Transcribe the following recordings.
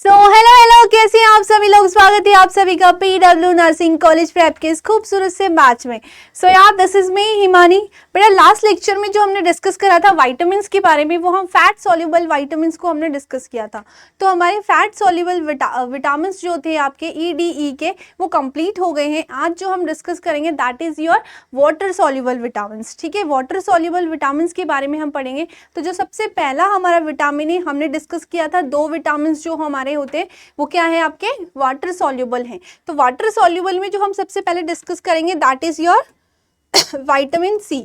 Hello hello, कैसे हैं आप सभी लोग। स्वागत है आप सभी का पीडब्ल्यू नर्सिंग कॉलेज प्रेप के इस खूबसूरत से बैच में। यार दिस इज मी हिमानी। बेटा लास्ट लेक्चर में जो हमने डिस्कस करा था विटामिन्स के बारे में, वो हम फैट सॉल्युबल विटामिन्स को हमने डिस्कस किया था। तो हमारे फैट सॉल्युबल विटामिन्स जो थे आपके EDE के, वो कंप्लीट हो गए हैं। आज जो हम डिस्कस करेंगे that is your water soluble vitamins. ठीक है, वाटर सॉल्युबल विटामिन्स के बारे में हम पढ़ेंगे। तो जो सबसे पहला हमारा विटामिन है, हमने डिस्कस किया था दो विटामिन जो हमारे होते हैं वो क्या है आपके वाटर सॉल्युबल हैं। तो वाटर सॉल्युबल में जो हम सबसे पहले डिस्कस करेंगे that is your vitamin C.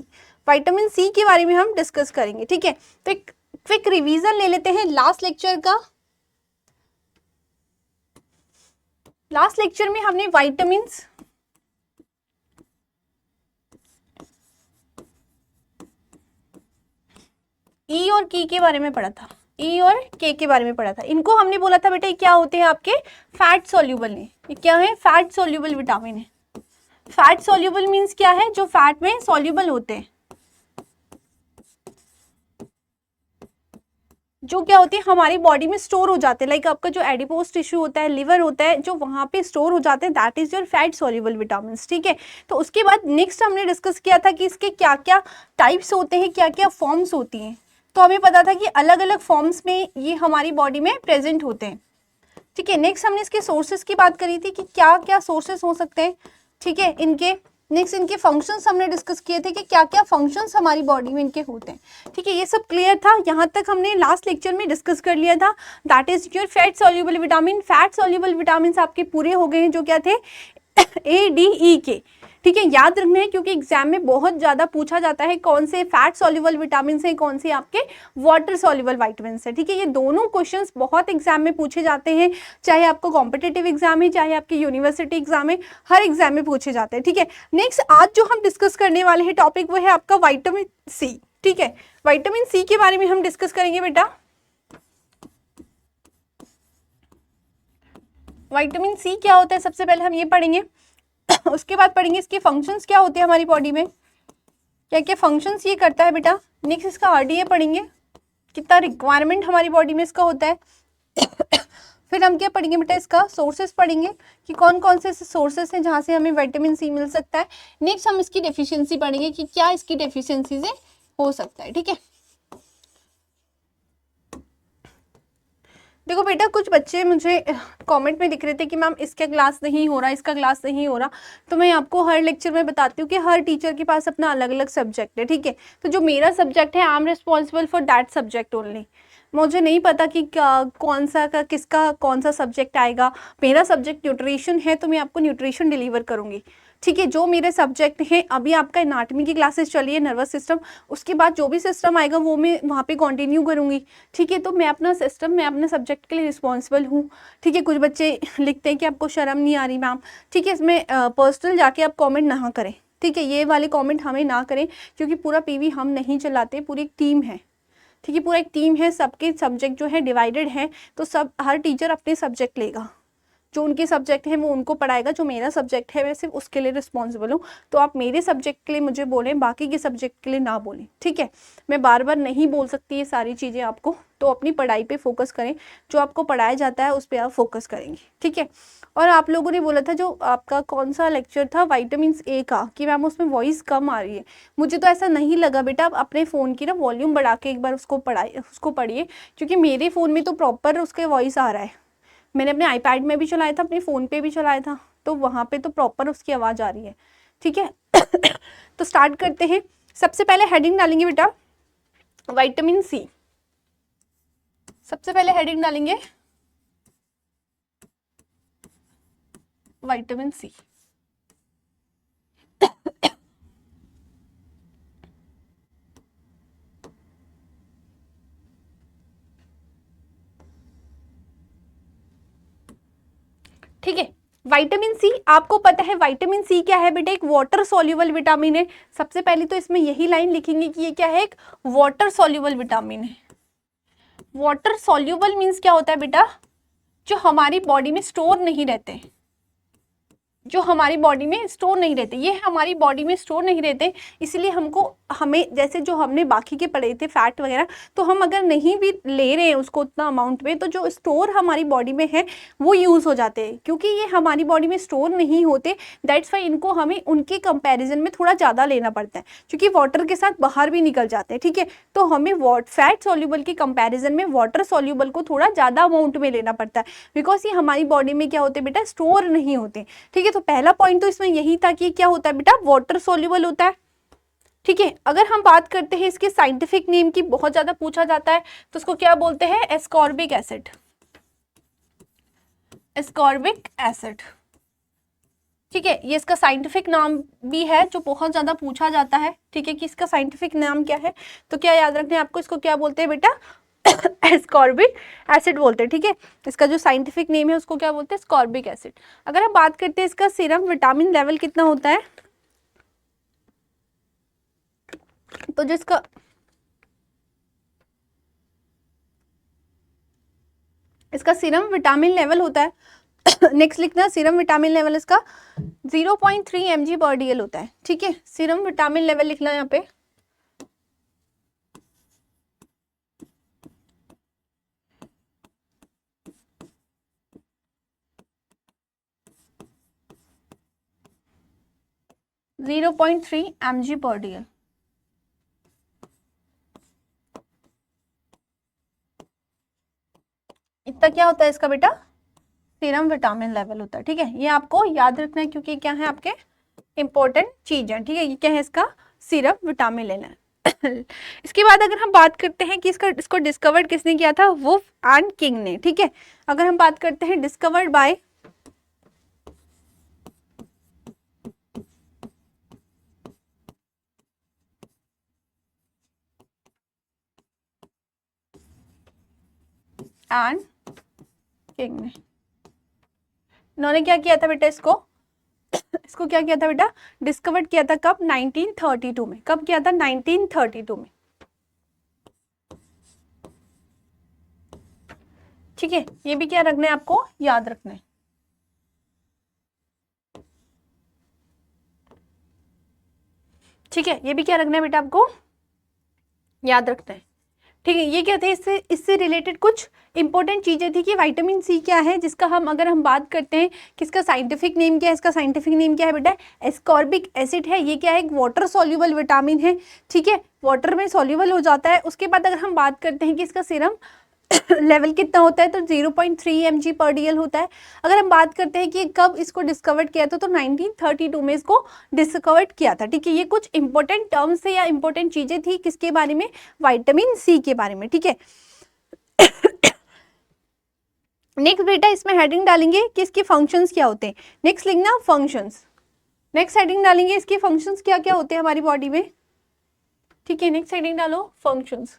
Vitamin C के बारे में हम डिस्कस करेंगे। ठीक है, तो एक क्विक रिवीजन ले लेते हैं लास्ट लेक्चर का। लास्ट लेक्चर में हमने विटामिन ई और की के बारे में पढ़ा था। ई और के बारे में पढ़ा था। इनको हमने बोला था बेटा क्या होते हैं आपके फैट सॉल्युबल है। ये क्या है? फैट सॉल्युबल विटामिन है। फैट सॉल्युबल मींस क्या है? जो फैट में सॉल्युबल होते हैं, जो क्या होती है हमारी बॉडी में स्टोर हो जाते हैं। लाइक आपका जो एडिपोज टिश्यू होता है, लिवर होता है, जो वहां पे स्टोर हो जाते हैं, that is your fat soluble vitamin. ठीक है, तो उसके बाद नेक्स्ट हमने डिस्कस किया था कि इसके क्या क्या टाइप्स होते हैं, क्या क्या फॉर्म्स होती हैं। तो हमें पता था कि अलग अलग फॉर्म्स में ये हमारी बॉडी में प्रेजेंट होते हैं। ठीक है, नेक्स्ट हमने इसके सोर्सेज की बात करी थी कि क्या क्या सोर्सेज हो सकते हैं। ठीक है, इनके नेक्स्ट इनके फंक्शंस हमने डिस्कस किए थे कि क्या क्या फंक्शंस हमारी बॉडी में इनके होते हैं। ठीक है, ये सब क्लियर था। यहाँ तक हमने लास्ट लेक्चर में डिस्कस कर लिया था। That is your fat soluble vitamin. Fat soluble vitamin आपके पूरे हो गए हैं, जो क्या थे ADE के। ठीक है, याद रखना है क्योंकि एग्जाम में बहुत ज्यादा पूछा जाता है कौन से फैट सॉल्युबल विटामिन है, कौन से आपके वाटर सॉल्युबल विटामिन है। ठीक है, ये दोनों क्वेश्चंस बहुत एग्जाम में पूछे जाते हैं, चाहे आपको कॉम्पिटिटिव एग्जाम है, चाहे आपके यूनिवर्सिटी एग्जाम है, हर एग्जाम में पूछे जाते हैं। ठीक है, नेक्स्ट आज जो हम डिस्कस करने वाले हैं टॉपिक वो है आपका विटामिन सी। ठीक है, विटामिन सी के बारे में हम डिस्कस करेंगे बेटा। विटामिन सी क्या होता है सबसे पहले हम ये पढ़ेंगे, उसके बाद पढ़ेंगे इसके फंक्शंस क्या होते हैं हमारी बॉडी में, क्या क्या फंक्शंस ये करता है बेटा। नेक्स्ट इसका RDA पढ़ेंगे, कितना रिक्वायरमेंट हमारी बॉडी में इसका होता है। फिर हम क्या पढ़ेंगे बेटा, इसका सोर्सेस पढ़ेंगे कि कौन कौन से सोर्सेस हैं जहाँ से हमें विटामिन सी मिल सकता है। नेक्स्ट हम इसकी डेफिशिएंसी पढ़ेंगे कि क्या इसकी डेफिशिएंसी से हो सकता है। ठीक है, देखो बेटा कुछ बच्चे मुझे कमेंट में लिख रहे थे कि मैम इसका क्लास नहीं हो रहा, इसका क्लास नहीं हो रहा। तो मैं आपको हर लेक्चर में बताती हूँ कि हर टीचर के पास अपना अलग अलग सब्जेक्ट है। ठीक है, तो जो मेरा सब्जेक्ट है I am responsible for that subject only. मुझे नहीं पता कि कौन सा का किसका कौन सा सब्जेक्ट आएगा। मेरा सब्जेक्ट न्यूट्रिशन है तो मैं आपको न्यूट्रिशन डिलीवर करूँगी। ठीक है, जो मेरे सब्जेक्ट हैं, अभी आपका एनाटॉमी की क्लासेस चली है, नर्वस सिस्टम, उसके बाद जो भी सिस्टम आएगा वो मैं वहाँ पे कंटिन्यू करूँगी। ठीक है, तो मैं अपना सिस्टम, मैं अपने सब्जेक्ट के लिए रिस्पॉन्सिबल हूँ। ठीक है, कुछ बच्चे लिखते हैं कि आपको शर्म नहीं आ रही मैम। ठीक है, इसमें पर्सनल जाके आप कॉमेंट ना करें। ठीक है, ये वाले कॉमेंट हमें ना करें क्योंकि पूरा PV हम नहीं चलाते, पूरी एक टीम है। ठीक है, पूरा एक टीम है, सबके सब्जेक्ट जो है डिवाइडेड है, तो सब हर टीचर अपने सब्जेक्ट लेगा, जो उनके सब्जेक्ट है वो उनको पढ़ाएगा। जो मेरा सब्जेक्ट है मैं सिर्फ उसके लिए रिस्पॉन्सिबल हूँ। तो आप मेरे सब्जेक्ट के लिए मुझे बोलें, बाकी के सब्जेक्ट के लिए ना बोलें। ठीक है, मैं बार बार नहीं बोल सकती ये सारी चीज़ें आपको, तो अपनी पढ़ाई पे फोकस करें, जो आपको पढ़ाया जाता है उस पर आप फोकस करेंगे। ठीक है, और आप लोगों ने बोला था जो आपका कौन सा लेक्चर था विटामिन A का, कि मैम उसमें वॉइस कम आ रही है। मुझे तो ऐसा नहीं लगा बेटा। आप अपने फ़ोन की ना वॉल्यूम बढ़ा के एक बार उसको पढ़िए, क्योंकि मेरे फ़ोन में तो प्रॉपर उसके वॉइस आ रहा है। मैंने अपने iPad में भी चलाया था, अपने फ़ोन पे भी चलाया था, तो वहाँ पे तो प्रॉपर उसकी आवाज़ आ रही है। ठीक है तो स्टार्ट करते हैं। सबसे पहले हेडिंग डालेंगे बेटा विटामिन सी। सबसे पहले हेडिंग डालेंगे विटामिन सी। ठीक है, विटामिन सी आपको पता है विटामिन सी क्या है बेटा, एक वाटर सॉल्युबल विटामिन है। सबसे पहले तो इसमें यही लाइन लिखेंगे कि ये क्या है, एक वाटर सॉल्युबल विटामिन है। वाटर सॉल्युबल मीन्स क्या होता है बेटा, जो हमारी बॉडी में स्टोर नहीं रहते। जो हमारी बॉडी में स्टोर नहीं रहते, ये हमारी बॉडी में स्टोर नहीं रहते, इसलिए हमें जैसे जो हमने बाकी के पढ़े थे फैट वगैरह, तो हम अगर नहीं भी ले रहे हैं उसको उतना अमाउंट में, तो जो स्टोर हमारी बॉडी में है वो यूज़ हो जाते हैं। क्योंकि ये हमारी बॉडी में स्टोर नहीं होते, दैट्स वाई इनको हमें उनके कंपेरिजन में थोड़ा ज़्यादा लेना पड़ता है, क्योंकि वाटर के साथ बाहर भी निकल जाते हैं, ठीक है। तो हमें फैट सॉल्यूबल के कंपेरिजन में वाटर सॉल्यूबल को थोड़ा ज़्यादा अमाउंट में लेना पड़ता है, बिकॉज ये हमारी बॉडी में क्या होते हैं बेटा, स्टोर नहीं होते, ठीक है। तो पहला पॉइंट तो इसमें यही था कि क्या होता है बेटा, वाटर सोल्यूबल होता है, ठीक है। अगर हम बात करते हैं इसके साइंटिफिक नेम की, बहुत ज्यादा पूछा जाता है, तो उसको क्या बोलते हैं, एस्कॉर्बिक एसिड, एस्कॉर्बिक एसिड, ठीक है। ये इसका साइंटिफिक नाम भी है जो बहुत ज्यादा पूछा जाता है, ठीक है, कि इसका साइंटिफिक नाम क्या है। तो क्या याद रखना है आपको, इसको क्या बोलते हैं बेटा, एस्कॉर्बिक एसिड बोलते हैं, ठीक है। इसका जो साइंटिफिक नेम है उसको क्या बोलते हैं, एस्कॉर्बिक एसिड। अगर हम बात करते हैं इसका सीरम विटामिन लेवल कितना होता है, तो जो इसका सीरम विटामिन लेवल होता है नेक्स्ट लिखना, सीरम विटामिन लेवल इसका 0.3 mg/dl होता है, ठीक है। सीरम विटामिन लेवल लिखना यहाँ पे, .3 mg/dl। इतना क्या होता है इसका बेटा, सीरम विटामिन लेवल होता है, ठीक है। ये आपको याद रखना है क्योंकि क्या है आपके इंपॉर्टेंट चीज है, ठीक है। ये क्या है, इसका सीरम विटामिन लेवल। इसके बाद अगर हम बात करते हैं कि इसको डिस्कवर्ड किसने किया था, वुल्फ एंड किंग ने, ठीक है। अगर हम बात करते हैं डिस्कवर्ड बाय एंड किंग ने, इन्होंने क्या किया था बेटा, इसको क्या किया था बेटा, डिस्कवर्ड किया था कब, 1932 में। कब किया था, 1932 में, ठीक है। ये भी क्या रखना है आपको, याद रखना है, ठीक है। ये भी क्या रखना है बेटा, आपको याद रखना है, ठीक है। ये क्या थे, इससे रिलेटेड कुछ इंपॉर्टेंट चीजें थी कि विटामिन सी क्या है, जिसका अगर हम बात करते हैं कि इसका साइंटिफिक नेम क्या है, इसका साइंटिफिक नेम क्या है बेटा, एस्कॉर्बिक एसिड है। ये क्या है, एक वाटर सॉल्युबल विटामिन है, ठीक है, वाटर में सॉल्युबल हो जाता है। उसके बाद अगर हम बात करते हैं कि इसका सीरम लेवल कितना होता है, तो 0.3 mg/dl होता है। अगर हम बात करते हैं कि कब इसको डिस्कवर्ड किया था, तो 1932 में इसको डिस्कवर्ड किया था, ठीक है। ये कुछ इंपॉर्टेंट टर्म्स थे या इंपॉर्टेंट चीजें थी किसके बारे में, विटामिन सी के बारे में, ठीक है। नेक्स्ट बेटा इसमें हेडिंग डालेंगे कि इसके फंक्शंस क्या होते हैं। नेक्स्ट लिखना फंक्शंस, नेक्स्ट हेडिंग डालेंगे इसके फंक्शंस क्या क्या होते हैं हमारी बॉडी में, ठीक है। नेक्स्ट हेडिंग डालो फंक्शंस,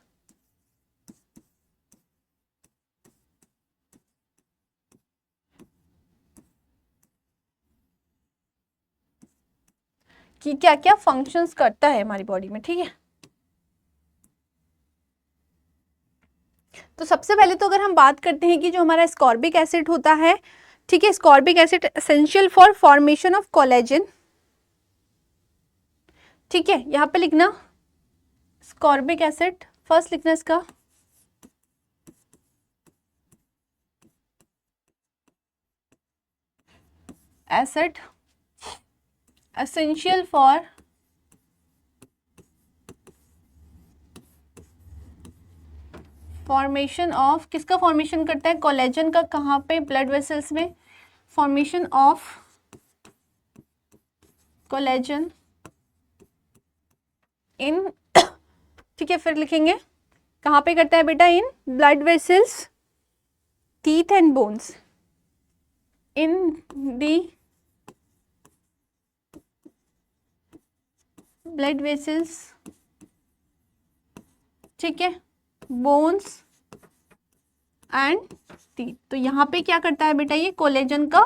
कि क्या क्या फंक्शंस करता है हमारी बॉडी में, ठीक है। तो सबसे पहले तो अगर हम बात करते हैं कि जो हमारा एस्कॉर्बिक एसिड होता है, ठीक है, ascorbic acid essential for formation of collagen, ठीक है। यहाँ पे लिखना एस्कॉर्बिक एसिड, फर्स्ट लिखना इसका acid essential for formation of, किसका फॉर्मेशन करता है, कोलेजन का। कहाँ पे, ब्लड वेसल्स में, फॉर्मेशन ऑफ कोलेजन इन, ठीक है। फिर लिखेंगे कहाँ पे करता है बेटा, in blood vessels, teeth and bones, in the blood vessels, ठीक है, बोन्स एंड टीथ। तो यहाँ पे क्या करता है बेटा, ये कोलेजन का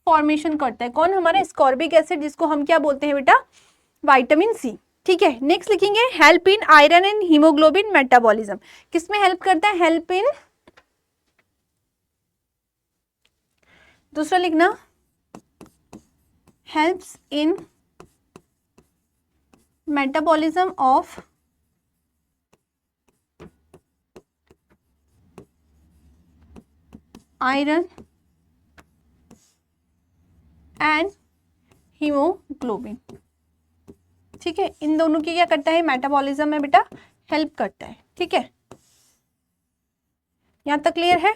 फॉर्मेशन करता है। कौन, हमारा एस्कॉर्बिक एसिड, जिसको हम क्या बोलते हैं बेटा, विटामिन सी, ठीक है। नेक्स्ट लिखेंगे help in iron and haemoglobin metabolism, किसमें हेल्प करता है, हेल्प इन, दूसरा लिखना helps in metabolism of iron and haemoglobin. ठीक है, इन दोनों की क्या करता है, मेटाबॉलिज्म में बेटा हेल्प करता है। ठीक है, यहां तक क्लियर है?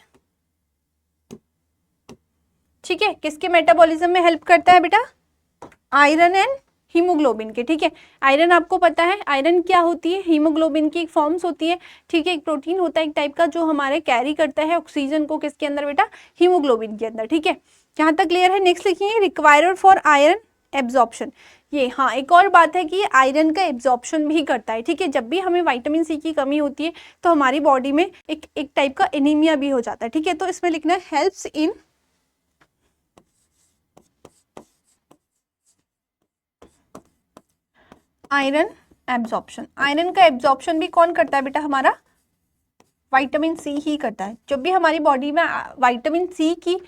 ठीक है, किसके मेटाबॉलिज्म में हेल्प करता है बेटा? आयरन एंड हीमोग्लोबिन के। ठीक है, आयरन आपको पता है, आयरन क्या होती है, हीमोग्लोबिन की एक फॉर्म्स होती है। ठीक है, एक प्रोटीन होता है एक टाइप का जो हमारे कैरी करता है ऑक्सीजन को, किसके अंदर बेटा? हीमोग्लोबिन के अंदर। ठीक है, यहाँ तक क्लियर है? नेक्स्ट लिखिए रिक्वायर्ड फॉर आयरन एब्जॉर्प्शन। ये हाँ, एक और बात है कि आयरन का एब्जॉर्प्शन भी करता है। ठीक है, जब भी हमें विटामिन सी की कमी होती है तो हमारी बॉडी में एक टाइप का एनीमिया भी हो जाता है। ठीक है, तो इसमें लिखना है helps in iron absorption. Iron का एब्जॉर्प्शन भी कौन करता है बेटा? हमारा विटामिन सी ही करता है। जब भी हमारी बॉडी में विटामिन सी की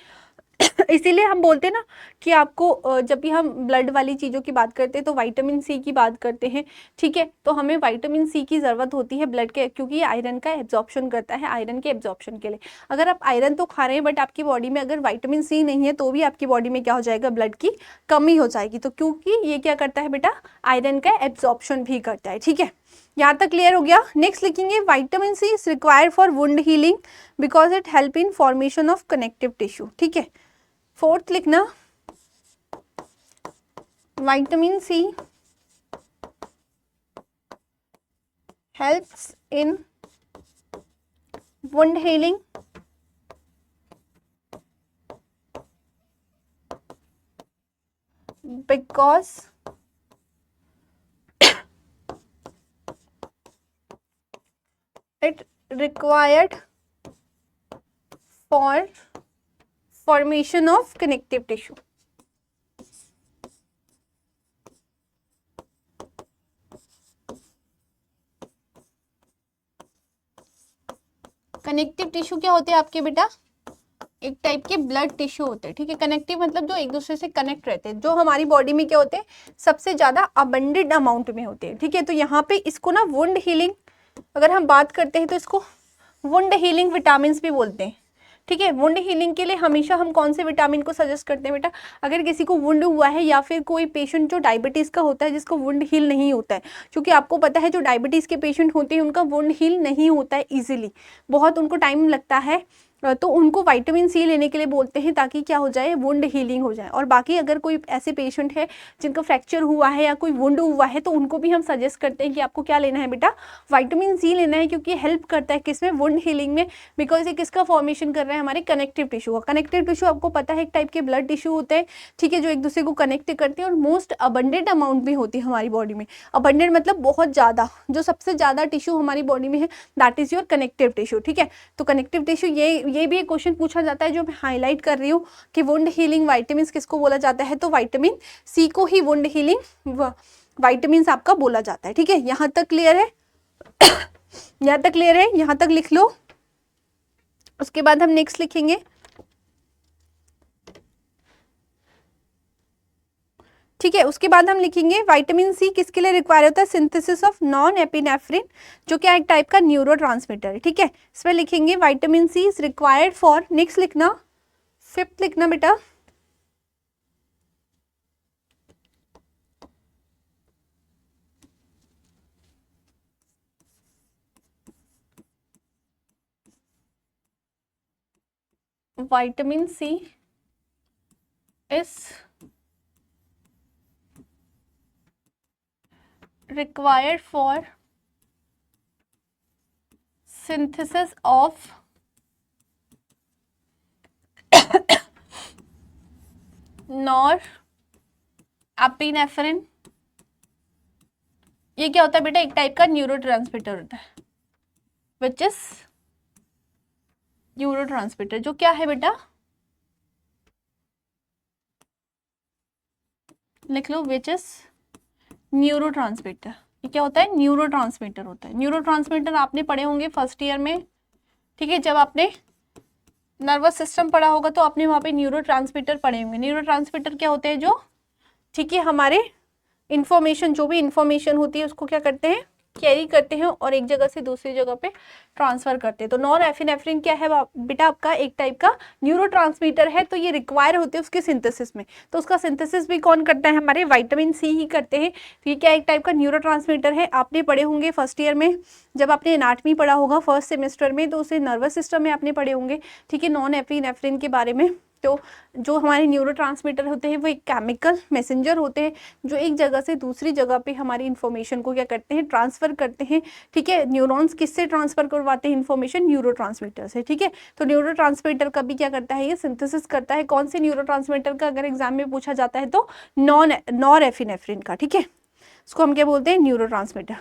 इसीलिए हम बोलते हैं ना कि आपको जब भी हम ब्लड वाली चीज़ों की बात करते हैं तो विटामिन सी की बात करते हैं। ठीक है, तो हमें विटामिन सी की ज़रूरत होती है ब्लड के, क्योंकि ये आयरन का एब्जॉर्प्शन करता है, आयरन के एब्जॉर्प्शन के लिए। अगर आप आयरन तो खा रहे हैं बट आपकी बॉडी में अगर विटामिन सी नहीं है तो भी आपकी बॉडी में क्या हो जाएगा? ब्लड की कमी हो जाएगी। तो क्योंकि ये क्या करता है बेटा? आयरन का एब्जॉर्प्शन भी करता है। ठीक है, यहाँ तक क्लियर हो गया? नेक्स्ट लिखेंगे vitamin C is required for wound healing because it help in formation of connective tissue. ठीक है, फोर्थ लिखना vitamin C helps in wound healing because it required for formation of connective tissue। Connective tissue क्या होते हैं आपके बेटा? एक type के ब्लड टिश्यू होते हैं। ठीक है, कनेक्टिव मतलब जो एक दूसरे से कनेक्ट रहते हैं, जो हमारी बॉडी में क्या होते हैं? सबसे ज्यादा अबंडेंट अमाउंट में होते हैं। ठीक है, तो यहाँ पे इसको ना वुंड हीलिंग अगर हम बात करते हैं तो इसको वुंड हीलिंग विटामिन भी बोलते हैं। ठीक है, वुंड हीलिंग के लिए हमेशा हम कौन से विटामिन को सजेस्ट करते हैं बेटा? अगर किसी को वुंड हुआ है या फिर कोई पेशेंट जो डायबिटीज़ का होता है जिसको वुंड हील नहीं होता है, क्योंकि आपको पता है जो डायबिटीज़ के पेशेंट होते हैं उनका वुंड हील नहीं होता है ईजिली, बहुत उनको टाइम लगता है, तो उनको विटामिन सी लेने के लिए बोलते हैं ताकि क्या हो जाए? वुंड हीलिंग हो जाए। और बाकी अगर कोई ऐसे पेशेंट है जिनका फ्रैक्चर हुआ है या कोई वुंड हुआ है तो उनको भी हम सजेस्ट करते हैं कि आपको क्या लेना है बेटा? विटामिन सी लेना है, क्योंकि हेल्प करता है किसमें? वुंड हीलिंग में। बिकॉज ये किसका फॉर्मेशन कर रहा है? हमारे कनेक्टिव टिश्यू का। कनेक्टिव टिश्यू आपको पता है एक टाइप के ब्लड टिश्यू होते हैं। ठीक है, जो एक दूसरे को कनेक्ट करते हैं और मोस्ट अबंडेंट अमाउंट में होती है हमारी बॉडी में। अबंडेंट मतलब बहुत ज़्यादा, जो सबसे ज़्यादा टिश्यू हमारी बॉडी में है that is your connective tissue. ठीक है, तो कनेक्टिव टिश्यू ये भी एक क्वेश्चन पूछा जाता है जो मैं हाईलाइट कर रही हूँ कि वुंड हीलिंग विटामिन किसको बोला जाता है? तो विटामिन सी को ही वुंड हीलिंग विटामिन आपका बोला जाता है। ठीक है, यहाँ तक क्लियर है? यहाँ तक क्लियर है? यहाँ तक लिख लो। उसके बाद हम नेक्स्ट लिखेंगे ठीक है, उसके बाद हम लिखेंगे विटामिन सी किसके लिए रिक्वायर होता है? सिंथेसिस ऑफ नॉन एपिनेफ्रिन, जो क्या एक टाइप का न्यूरोट्रांसमीटर है। ठीक है, इसमें लिखेंगे vitamin C is required for, next लिखना, फिफ्थ लिखना बेटा, vitamin C is required for synthesis of norepinephrine. ये क्या होता है बेटा? एक टाइप का न्यूरोट्रांसमीटर होता है, विच इज न्यूरोट्रांसमीटर, जो क्या है बेटा? लिख लो, विच इज न्यूरोट्रांसमीटर। ये क्या होता है? न्यूरोट्रांसमीटर होता है। न्यूरोट्रांसमीटर आपने पढ़े होंगे फर्स्ट ईयर में। ठीक है, जब आपने नर्वस सिस्टम पढ़ा होगा तो आपने वहाँ पे न्यूरोट्रांसमीटर पढ़े होंगे। न्यूरोट्रांसमीटर क्या होते हैं? जो ठीक है, हमारे इंफॉर्मेशन, जो भी इंफॉर्मेशन होती है उसको क्या करते हैं, कैरी करते हैं और एक जगह से दूसरी जगह पे ट्रांसफर करते हैं। तो नॉरएपिनेफ्रिन क्या है बेटा, आपका एक टाइप का न्यूरोट्रांसमीटर है, तो ये रिक्वायर होते हैं उसके सिंथेसिस में। तो उसका सिंथेसिस भी कौन करता है, हमारे विटामिन सी ही करते हैं। तो ये क्या एक टाइप का न्यूरोट्रांसमीटर है। आपने पढ़े होंगे फर्स्ट ईयर में, जब आपने एनाटमी पढ़ा होगा फर्स्ट सेमेस्टर में, तो उसे नर्वस सिस्टम में आपने पढ़े होंगे, ठीक है, नॉरएपिनेफ्रिन के बारे में। तो जो हमारे न्यूरोट्रांसमीटर होते हैं वो एक केमिकल मैसेंजर होते हैं, जो एक जगह से दूसरी जगह पे हमारी इन्फॉर्मेशन को क्या करते हैं, ट्रांसफर करते हैं। ठीक है, न्यूरॉन्स किससे ट्रांसफर करवाते हैं इन्फॉर्मेशन, न्यूरोट्रांसमीटर से। ठीक है, तो न्यूरोट्रांसमीटर का भी क्या करता है, ये सिंथेसिस करता है। कौन से न्यूरोट्रांसमीटर का अगर एग्जाम में पूछा जाता है तो नॉरएपिनेफ्रिन का। ठीक है, इसको हम क्या बोलते हैं, न्यूरोट्रांसमीटर।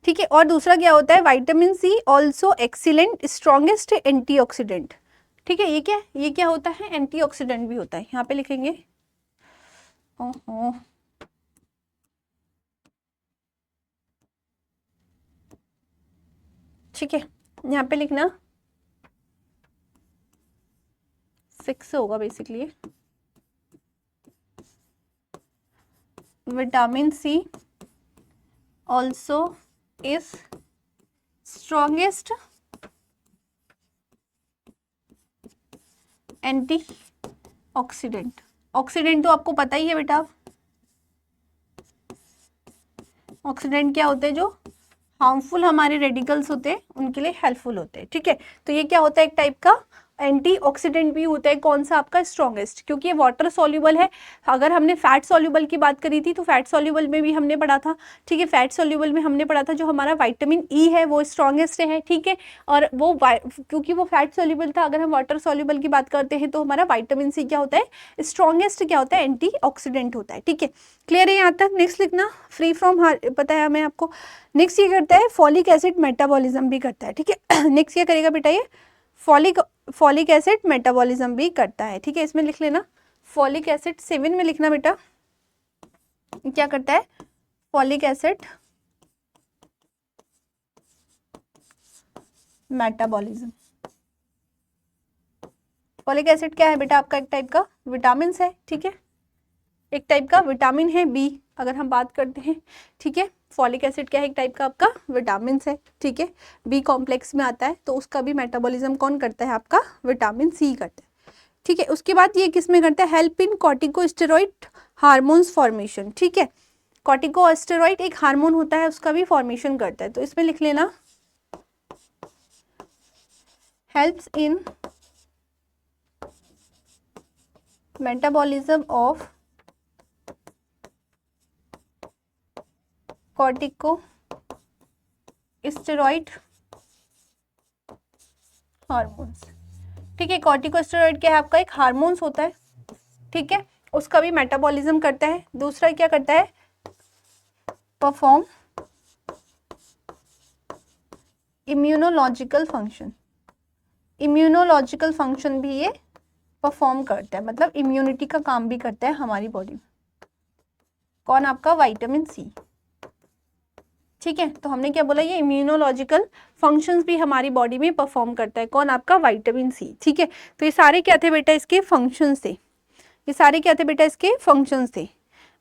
ठीक है, और दूसरा क्या होता है, vitamin C also excellent strongest antioxidant. ठीक है, ये क्या होता है, एंटीऑक्सीडेंट भी होता है। यहाँ पे लिखेंगे, ओहो, ठीक है, यहाँ पे लिखना 6 होगा basically. Vitamin C also is strongest anti oxidant. Oxidant तो आपको पता ही है बेटा, ऑक्सीडेंट क्या होते हैं, जो हार्मफुल हमारे रेडिकल्स होते हैं उनके लिए हेल्पफुल होते हैं। ठीक है, तो ये क्या होता है, एक टाइप का एंटीऑक्सीडेंट भी होता है। कौन सा आपका, स्ट्रॉन्गेस्ट, क्योंकि ये वाटर सॉल्युबल है। अगर हमने फैट सॉल्युबल की बात करी थी तो फैट सॉल्युबल में भी हमने पढ़ा था। ठीक है, फैट सॉल्युबल में हमने पढ़ा था जो हमारा विटामिन ई है वो स्ट्रॉन्गेस्ट है। ठीक है, और वो क्योंकि वो फैट सॉल्युबल था, अगर हम वाटर सॉल्युबल की बात करते हैं तो हमारा विटामिन सी क्या होता है, स्ट्रॉन्गेस्ट क्या होता है, एंटीऑक्सीडेंट होता है। ठीक है, क्लियर है यहाँ तक। नेक्स्ट लिखना, फ्री फ्रॉम पता है हमें आपको। नेक्स्ट ये करता है, फॉलिक एसिड मेटाबॉलिज्म भी करता है। ठीक है, नेक्स्ट क्या करेगा बेटा, ये फॉलिक एसिड मेटाबॉलिज्म भी करता है। ठीक है, इसमें लिख लेना फॉलिक एसिड, 7 में लिखना बेटा, क्या करता है, folic acid metabolism. Folic acid क्या है बेटा, आपका एक टाइप का विटामिन है। ठीक है, एक टाइप का विटामिन है बी, अगर हम बात करते हैं। ठीक है, फॉलिक एसिड क्या है, एक टाइप का आपका विटामिन है। ठीक है, बी कॉम्प्लेक्स में आता है, तो उसका भी मेटाबॉलिज्म कौन करता है, आपका विटामिन सी करता है। ठीक है, उसके बाद ये किस में करता है, help in corticosteroid hormones formation. ठीक है, कॉर्टिकोस्टेरॉइड एक हार्मोन होता है, उसका भी फॉर्मेशन करता है। तो इसमें लिख लेना, helps in metabolism of corticosteroid hormones. ठीक है, कॉर्टिकोस्टेरॉइड क्या है, आपका एक हार्मोन्स होता है। ठीक है, उसका भी मेटाबॉलिज्म करता है। दूसरा क्या करता है, perform immunological function. Immunological function भी ये परफॉर्म करता है, मतलब इम्यूनिटी का काम भी करता है हमारी बॉडी में। कौन, आपका विटामिन सी। ठीक है, तो हमने क्या बोला, ये इम्यूनोलॉजिकल फंक्शंस भी हमारी बॉडी में परफॉर्म करता है। कौन, आपका विटामिन सी। ठीक है, तो ये सारे क्या थे बेटा, इसके फंक्शंस थे। ये सारे क्या थे बेटा, इसके फंक्शंस थे।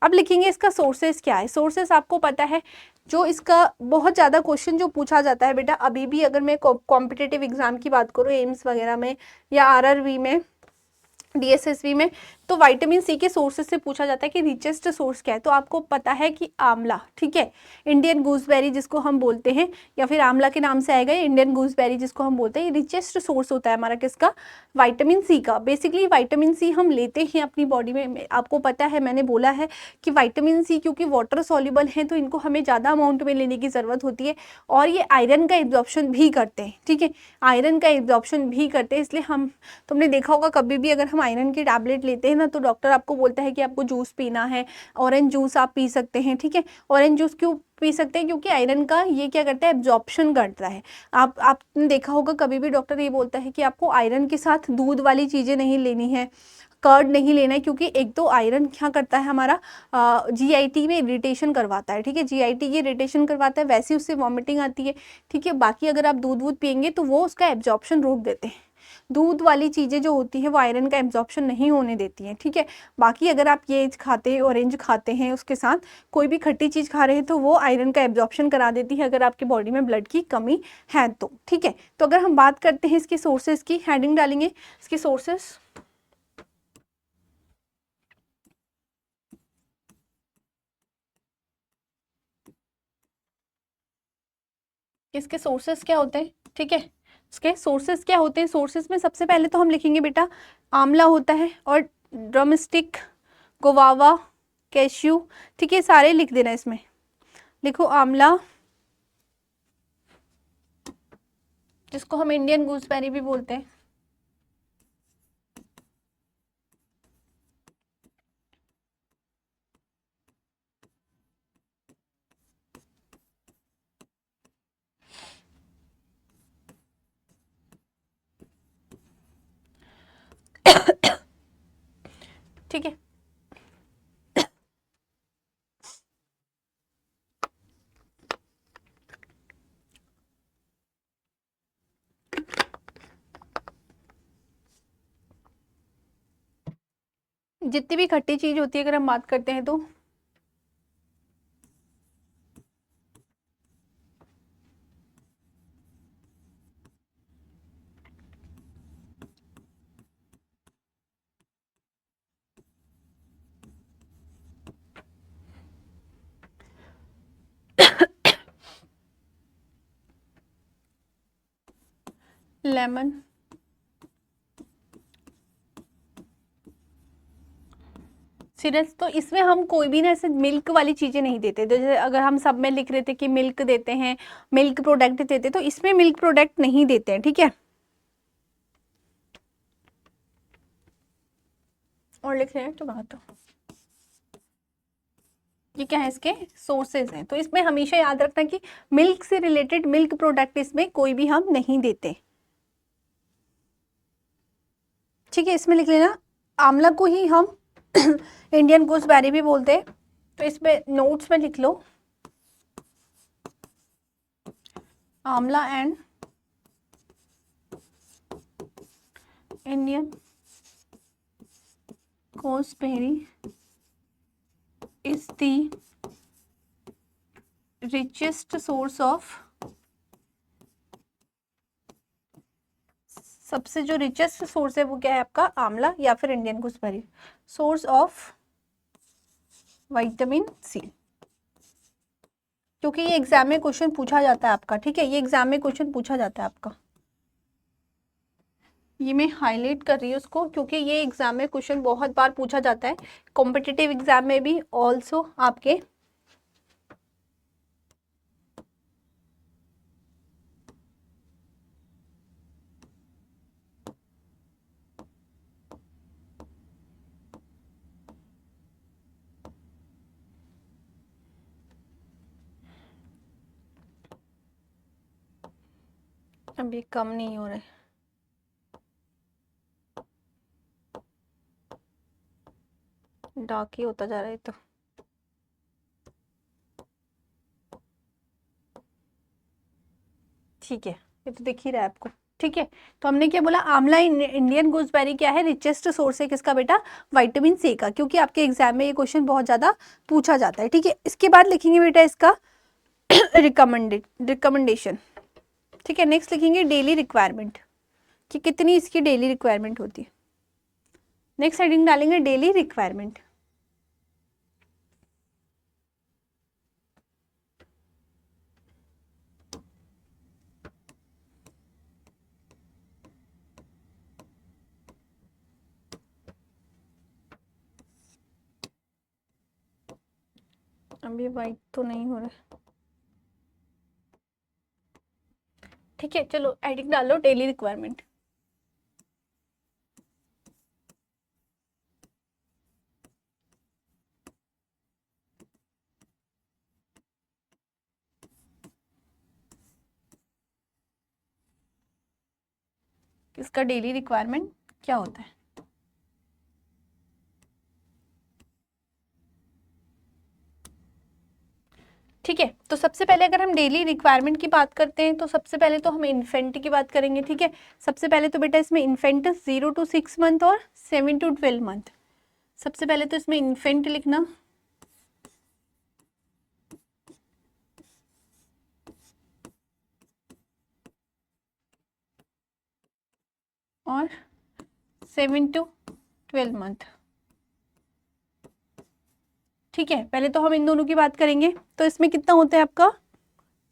अब लिखेंगे इसका सोर्सेस क्या है। सोर्सेस आपको पता है, जो इसका बहुत ज़्यादा क्वेश्चन जो पूछा जाता है बेटा, अभी भी अगर मैं कॉम्पिटिटिव एग्जाम की बात करूँ, एम्स वगैरह में या आरआरबी में, डीएसएसबी में, तो विटामिन सी के सोर्सेस से पूछा जाता है कि रिचेस्ट सोर्स क्या है। तो आपको पता है कि आंवला, ठीक है, इंडियन गूसबेरी जिसको हम बोलते हैं, या फिर आंवला के नाम से आएगा, इंडियन गूसबेरी जिसको हम बोलते हैं, ये रिचेस्ट सोर्स होता है हमारा किसका, विटामिन सी का। बेसिकली विटामिन सी हम लेते हैं अपनी बॉडी में, आपको पता है, मैंने बोला है कि विटामिन सी क्योंकि वाटर सॉल्युबल है तो इनको हमें ज़्यादा अमाउंट में लेने की ज़रूरत होती है, और ये आयरन का एब्जॉर्प्शन भी करते हैं। ठीक है, आयरन का एब्जॉर्प्शन भी करते हैं, इसलिए हम, तुमने देखा होगा कभी भी अगर हम आयरन की टैबलेट लेते हैं ना, तो डॉक्टर आपको बोलता है कि आपको जूस पीना है, ऑरेंज जूस आप पी सकते हैं। ठीक है, ऑरेंज जूस क्यों पी सकते हैं, क्योंकि आयरन का ये क्या करता है, एब्जॉर्प्शन करता है। आपने देखा होगा कभी भी डॉक्टर ये बोलता है कि आपको आयरन के साथ दूध वाली चीज़ें नहीं लेनी है, कर्ड नहीं लेना है, क्योंकि एक तो आयरन क्या करता है, हमारा जीआईटी में इरिटेशन करवाता है। ठीक है, जीआईटी ये इरिटेशन करवाता है, वैसे उससे वॉमिटिंग आती है। ठीक है, बाकी अगर आप दूध पियेंगे तो वो उसका एब्जॉर्प्शन रोक देते हैं। दूध वाली चीज़ें जो होती हैं वो आयरन का एब्जॉर्प्शन नहीं होने देती हैं, ठीक है। बाकी अगर आप ये खाते हैं, ऑरेंज खाते हैं, उसके साथ कोई भी खट्टी चीज़ खा रहे हैं तो वो आयरन का एब्जॉर्प्शन करा देती है अगर आपकी बॉडी में ब्लड की कमी है तो, ठीक है। तो अगर हम बात करते हैं इसकी सोर्सेज की, हेडिंग डालेंगे इसकी सोर्सेज। इसके सोर्सेस क्या होते हैं, ठीक है। इसके सोर्सेस क्या होते हैं, सोर्सेस में सबसे पहले तो हम लिखेंगे बेटा आंवला होता है और ड्रमस्टिक, गुआवा, कैश्यू, ठीक है, सारे लिख देना इसमें। लिखो आंवला, जिसको हम इंडियन गूसबेरी भी बोलते हैं, ठीक है। जितनी भी खट्टी चीज होती है अगर हम बात करते हैं तो लेमन, सीरियस, तो इसमें हम कोई भी ना ऐसे मिल्क वाली चीजें नहीं देते। जैसे अगर हम सब में लिख रहे थे कि मिल्क देते हैं, मिल्क प्रोडक्ट देते, तो इसमें मिल्क प्रोडक्ट नहीं देते हैं, ठीक है। और लिख रहे हैं तो बात हो, ये क्या है, इसके सोर्सेज हैं। तो इसमें हमेशा याद रखना कि मिल्क से रिलेटेड मिल्क प्रोडक्ट इसमें कोई भी हम नहीं देते, ठीक है। इसमें लिख लेना आंवला को ही हम इंडियन गूसबेरी भी बोलते हैं, तो इसमें नोट्स में लिख लो आंवला and Indian gooseberry is the richest source of, सबसे जो रिचेस्ट सोर्स है वो क्या है आपका आंवला या फिर Indian gooseberry, source of vitamin C, क्योंकि ये एग्जाम में क्वेश्चन पूछा जाता है आपका, ठीक है। ये एग्जाम में क्वेश्चन पूछा जाता है आपका, ये मैं हाईलाइट कर रही हूँ उसको क्योंकि ये एग्जाम में क्वेश्चन बहुत बार पूछा जाता है, कॉम्पिटिटिव एग्जाम में भी ऑल्सो आपके। अभी कम नहीं हो रहा है, डार्क ही होता जा रहा है तो ठीक है, ये तो दिख ही रहा है आपको, ठीक है। तो हमने क्या बोला, आंवला इंडियन गूसबेरी क्या है, रिचेस्ट सोर्स है किसका बेटा, विटामिन सी का, क्योंकि आपके एग्जाम में ये क्वेश्चन बहुत ज्यादा पूछा जाता है, ठीक है। इसके बाद लिखेंगे बेटा इसका रिकमेंडेशन, ठीक है। नेक्स्ट लिखेंगे डेली रिक्वायरमेंट, कि कितनी इसकी डेली रिक्वायरमेंट होती है। नेक्स्ट हेडिंग डालेंगे डेली रिक्वायरमेंट, अभी वाइट तो नहीं हो रहा, ठीक है। चलो हेडिंग डालो डेली रिक्वायरमेंट, इसका डेली रिक्वायरमेंट क्या होता है। ठीक है। तो सबसे पहले अगर हम डेली रिक्वायरमेंट की बात करते हैं तो सबसे पहले तो हम इन्फेंट की बात करेंगे। ठीक है, सबसे पहले तो बेटा इसमें इन्फेंट 0 to 6 मंथ और 7 to 12 मंथ। सबसे पहले तो इसमें इन्फेंट लिखना, और 7 to 12 मंथ। ठीक है, पहले तो हम इन दोनों की बात करेंगे। तो इसमें कितना होता है आपका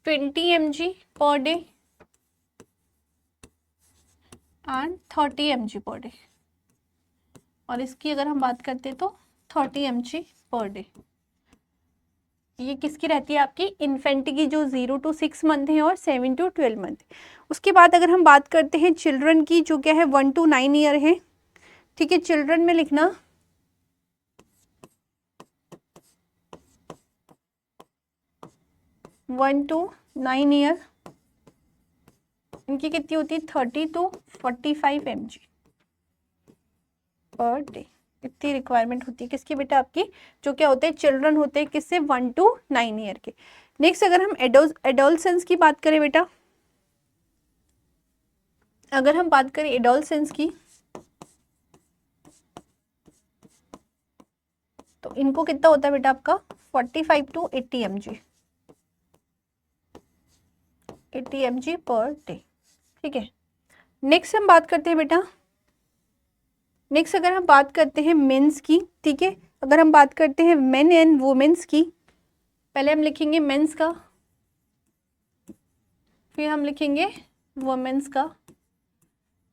20 mg per day and 30 mg per day, और इसकी अगर हम बात करते हैं तो 30 mg पर डे। ये किसकी रहती है आपकी इन्फेंट की, जो 0 to 6 मंथ है और 7 to 12 मंथ। उसके बाद अगर हम बात करते हैं चिल्ड्रन की, जो क्या है 1 to 9 ईयर है। ठीक है, चिल्ड्रन में लिखना 1 to 9 ईयर, इनकी कितनी होती है 30 to 45 mg पर डे। इतनी रिक्वायरमेंट होती है किसकी बेटा आपकी, जो क्या होते हैं चिल्ड्रन होते हैं, किससे 1 to 9 ईयर के। नेक्स्ट अगर हम एडोलसेंस की बात करें बेटा, अगर हम बात करें एडोलसेंस की, तो इनको कितना होता है बेटा आपका 45 to 80 mg, 80 mg per day. ठीक है, नेक्स्ट हम बात करते हैं बेटा, नेक्स्ट अगर हम बात करते हैं मेंस की। ठीक है, अगर हम बात करते हैं मेन एंड वुमेन्स की, पहले हम लिखेंगे मेंस का, फिर हम लिखेंगे वुमेन्स का।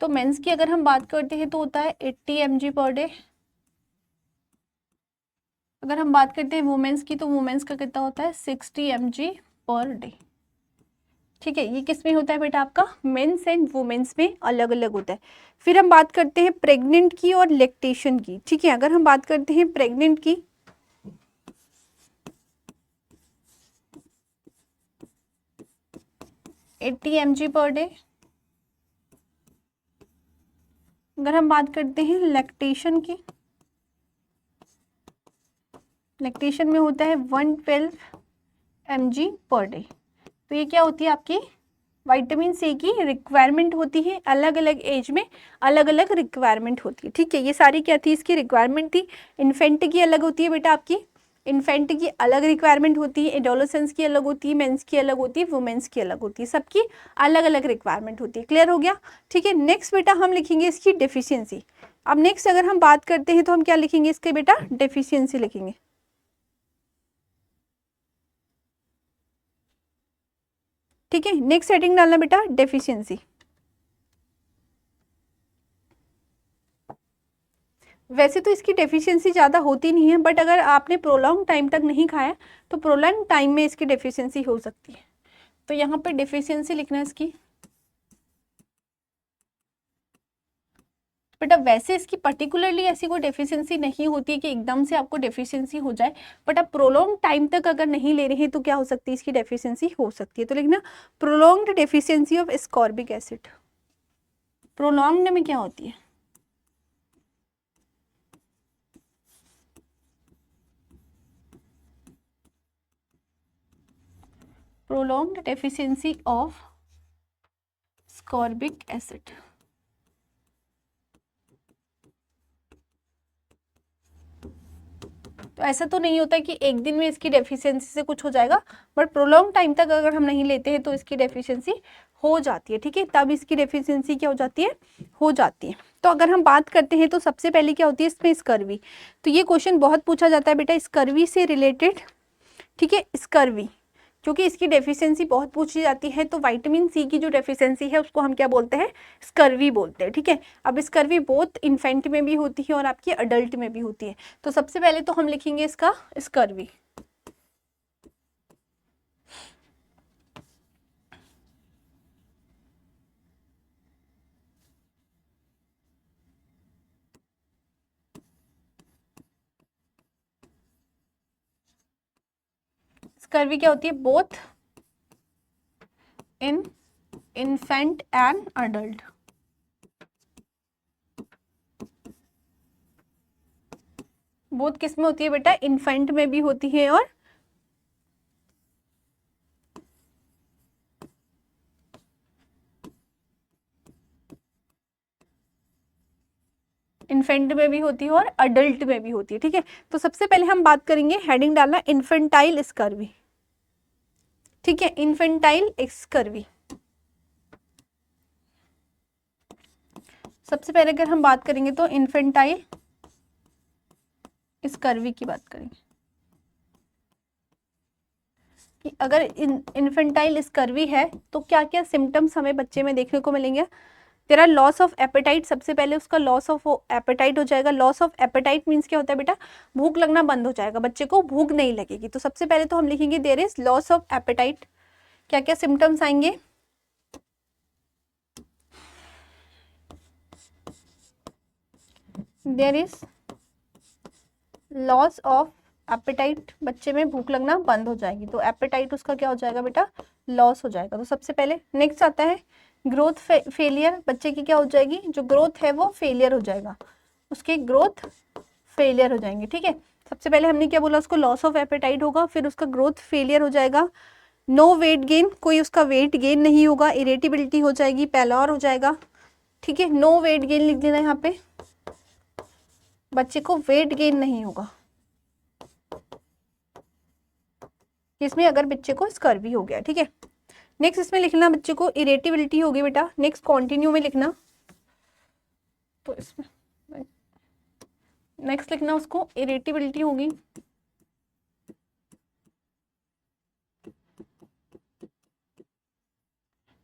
तो मेंस की अगर हम बात करते हैं तो होता है 80 mg पर डे। अगर हम बात करते हैं वुमेन्स की, तो वुमेन्स का कितना होता है 60 mg पर डे। ठीक है, ये किस में होता है बेटा आपका मेंस एंड वुमेन्स में अलग अलग होता है। फिर हम बात करते हैं प्रेग्नेंट की और लैक्टेशन की। ठीक है, अगर हम बात करते हैं प्रेग्नेंट की, एट्टी mg पर डे। अगर हम बात करते हैं लैक्टेशन की, लैक्टेशन में होता है 112 mg पर डे। तो ये क्या होती है आपकी विटामिन सी की रिक्वायरमेंट होती है, अलग अलग एज में अलग अलग रिक्वायरमेंट होती है। ठीक है, ये सारी क्या थी इसकी रिक्वायरमेंट थी। इन्फेंट की अलग होती है बेटा आपकी, इन्फेंट की अलग रिक्वायरमेंट होती है, एडोलेसेंस की अलग होती है, मेंस की अलग होती है, वुमेन्स की अलग होती है, सबकी अलग अलग रिक्वायरमेंट होती है। क्लियर हो गया। ठीक है, नेक्स्ट बेटा हम लिखेंगे इसकी डेफिशिएंसी। अब नेक्स्ट अगर हम बात करते हैं तो हम क्या लिखेंगे इसके बेटा डेफिशिएंसी लिखेंगे। ठीक है, नेक्स्ट हेडिंग डालना बेटा डेफिशिएंसी। वैसे तो इसकी डेफिशिएंसी ज़्यादा होती नहीं है, बट अगर आपने प्रोलॉन्ग टाइम तक नहीं खाया तो प्रोलॉन्ग टाइम में इसकी डेफिशिएंसी हो सकती है। तो यहाँ पे डेफिशिएंसी लिखना है इसकी। बट अब वैसे इसकी पर्टिकुलरली ऐसी कोई डेफिशिएंसी नहीं होती है कि एकदम से आपको डेफिशिएंसी हो जाए, बट अब प्रोलॉन्ग टाइम तक अगर नहीं ले रहे हैं तो क्या हो सकती है इसकी डेफिशिएंसी हो सकती है। तो लिखना prolonged deficiency of ascorbic acid. Prolonged में क्या होती है prolonged deficiency of ascorbic acid। तो ऐसा तो नहीं होता कि एक दिन में इसकी डेफिशिएंसी से कुछ हो जाएगा, बट प्रोलॉन्ग टाइम तक अगर हम नहीं लेते हैं तो इसकी डेफिशिएंसी हो जाती है। ठीक है, तब इसकी डेफिशिएंसी क्या हो जाती है हो जाती है। तो अगर हम बात करते हैं तो सबसे पहले क्या होती है इसमें स्कर्वी। तो ये क्वेश्चन बहुत पूछा जाता है बेटा स्कर्वी से रिलेटेड। ठीक है, स्कर्वी क्योंकि इसकी डेफिशिएंसी बहुत पूछी जाती है, तो विटामिन सी की जो डेफिशिएंसी है उसको हम क्या बोलते हैं स्कर्वी बोलते हैं। ठीक है, अब स्कर्वी बोथ इन्फेंट में भी होती है और आपकी अडल्ट में भी होती है। तो सबसे पहले तो हम लिखेंगे इसका स्कर्वी। स्कर्वी क्या होती है both in infant and adult. Both किस में होती है बेटा इन्फेंट में भी होती है और इन्फेंट में भी होती है और अडल्ट में भी होती है, ठीक है। तो सबसे पहले हम बात करेंगे, हेडिंग डालना इन्फेंटाइल स्कर्वी, ठीक है, इन्फेंटाइल स्कर्वी। सबसे पहले अगर हम बात करेंगे तो इन्फेंटाइल स्कर्वी की बात करेंगे कि अगर इन्फेंटाइल स्कर्वी है तो क्या क्या सिम्टम्स हमें बच्चे में देखने को मिलेंगे। तेरा लॉस ऑफ एपेटाइट, सबसे पहले उसका लॉस ऑफ एपेटाइट हो जाएगा। लॉस ऑफ एपेटाइट मीन्स क्या होता है बेटा, भूख लगना बंद हो जाएगा, बच्चे को भूख नहीं लगेगी। तो सबसे पहले तो हम लिखेंगे there is loss of appetite. क्या क्या सिम्टम्स आएंगे, there is loss of appetite, बच्चे में भूख लगना बंद हो जाएगी, तो एपेटाइट उसका क्या हो जाएगा बेटा, लॉस हो जाएगा। तो सबसे पहले नेक्स्ट आता है ग्रोथ फेलियर, बच्चे की क्या हो जाएगी, जो ग्रोथ है वो फेलियर हो जाएगा, उसके ग्रोथ फेलियर हो जाएंगे, ठीक है। सबसे पहले हमने क्या बोला, उसको लॉस ऑफ एपेटाइट होगा, फिर उसका ग्रोथ फेलियर हो जाएगा। नो वेट गेन, कोई उसका वेट गेन नहीं होगा, इरिटेबिलिटी हो जाएगी, पैलोर हो जाएगा, ठीक है। नो वेट गेन लिख देना यहाँ पे, बच्चे को वेट गेन नहीं होगा इसमें अगर बच्चे को स्कर्वी हो गया, ठीक है। नेक्स्ट इसमें लिखना बच्चे को इरिटेबिलिटी होगी बेटा। नेक्स्ट कॉन्टिन्यू में लिखना, तो इसमें नेक्स्ट लिखना उसको इरिटेबिलिटी होगी।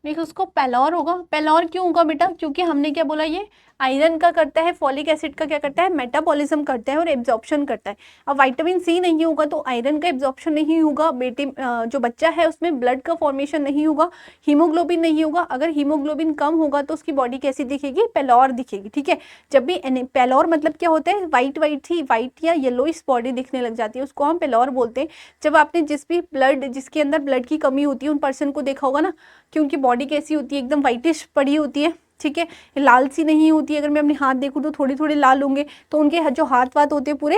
नेक्स्ट उसको पैलोर होगा। पैलोर क्यों होगा बेटा, क्योंकि हमने क्या बोला, ये आयरन का करता है, फॉलिक एसिड का क्या करता है, मेटाबॉलिज्म करता है और एब्जॉर्प्शन करता है। अब विटामिन सी नहीं होगा तो आयरन का एब्जॉर्प्शन नहीं होगा, बेटे जो बच्चा है उसमें ब्लड का फॉर्मेशन नहीं होगा, हीमोग्लोबिन नहीं होगा। अगर हीमोग्लोबिन कम होगा तो उसकी बॉडी कैसी दिखेगी, पैलोर दिखेगी, ठीक है। जब भी पैलोर मतलब क्या होता है, वाइट या येलोइश बॉडी दिखने लग जाती है, उसको हम पैलोर बोलते हैं। जब आपने जिसके अंदर ब्लड की कमी होती है उन पर्सन को देखा होगा ना, कि उनकी बॉडी कैसी होती है, एकदम वाइटिश पड़ी होती है, ठीक है, लाल सी नहीं होती है। अगर मैं अपने हाथ देखूँ तो थोड़ी थोड़ी लाल होंगे, तो उनके जो हाथ वाथ होते हैं पूरे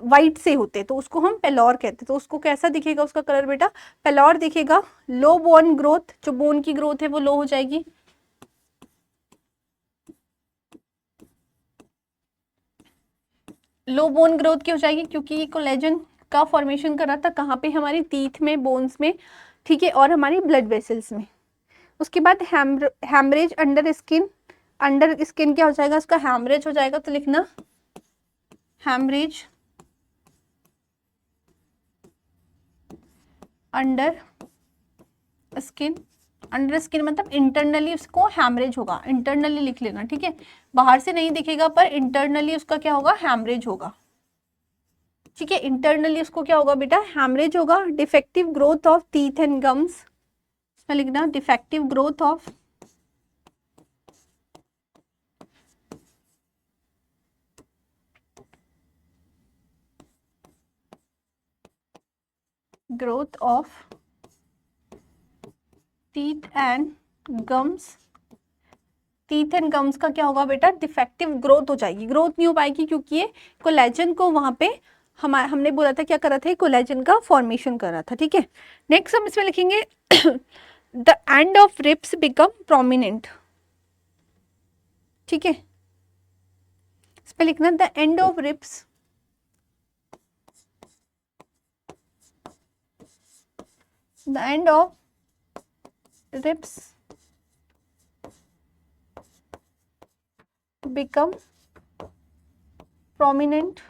वाइट से होते हैं, तो उसको हम पैलोर कहते हैं। तो उसको कैसा दिखेगा उसका कलर बेटा, पैलोर दिखेगा। लो बोन ग्रोथ, जो बोन की ग्रोथ है वो लो हो जाएगी। लो बोन ग्रोथ की हो जाएगी क्योंकि ये कोलेजन का फॉर्मेशन कर रहा था कहाँ पे, हमारी टीथ में, बोन्स में, ठीक है, और हमारी ब्लड वेसल्स में। उसके बाद haemorrhage under skin, under skin क्या हो जाएगा, उसका हैमरेज हो जाएगा। तो लिखना haemorrhage under skin. Under skin मतलब इंटरनली उसको हैमरेज होगा, इंटरनली लिख लेना, ठीक है। बाहर से नहीं दिखेगा पर इंटरनली उसका क्या होगा, हैमरेज होगा, ठीक है। इंटरनली उसको क्या होगा बेटा, हैमरेज होगा। Defective growth of teeth and gums, इसमें लिखना defective growth of teeth and gums. Teeth and gums का क्या होगा बेटा, डिफेक्टिव ग्रोथ हो जाएगी, ग्रोथ नहीं हो पाएगी क्योंकि ये कोलेजन को वहां पे हमने बोला था क्या कर रहा था, कोलेजन का फॉर्मेशन कर रहा था, ठीक है। नेक्स्ट हम इसमें लिखेंगे the end of ribs become prominent, ठीक है। इसमें लिखना the end of ribs become prominent,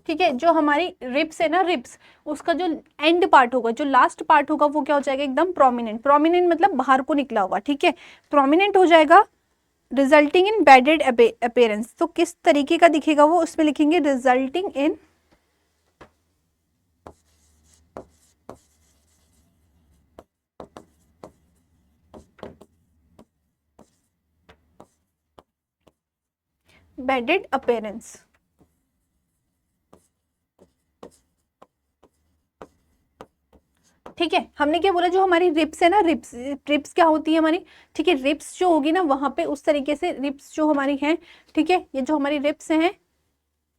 ठीक है। जो हमारी रिब्स है ना, रिब्स, उसका जो एंड पार्ट होगा, जो लास्ट पार्ट होगा वो क्या हो जाएगा, एकदम प्रोमिनेंट। प्रोमिनेंट मतलब बाहर को निकला हुआ, ठीक है, प्रोमिनेंट हो जाएगा। रिजल्टिंग इन बेडेड अपीयरेंस, तो किस तरीके का दिखेगा वो, उसमें लिखेंगे रिजल्टिंग इन बेडेड अपीयरेंस, ठीक है। हमने क्या बोला, जो हमारी रिब्स है ना, रिब्स क्या होती है हमारी, ठीक है, रिब्स जो होगी ना वहां पे उस तरीके से रिब्स जो हमारी हैं, ठीक है, ये जो हमारी रिब्स हैं,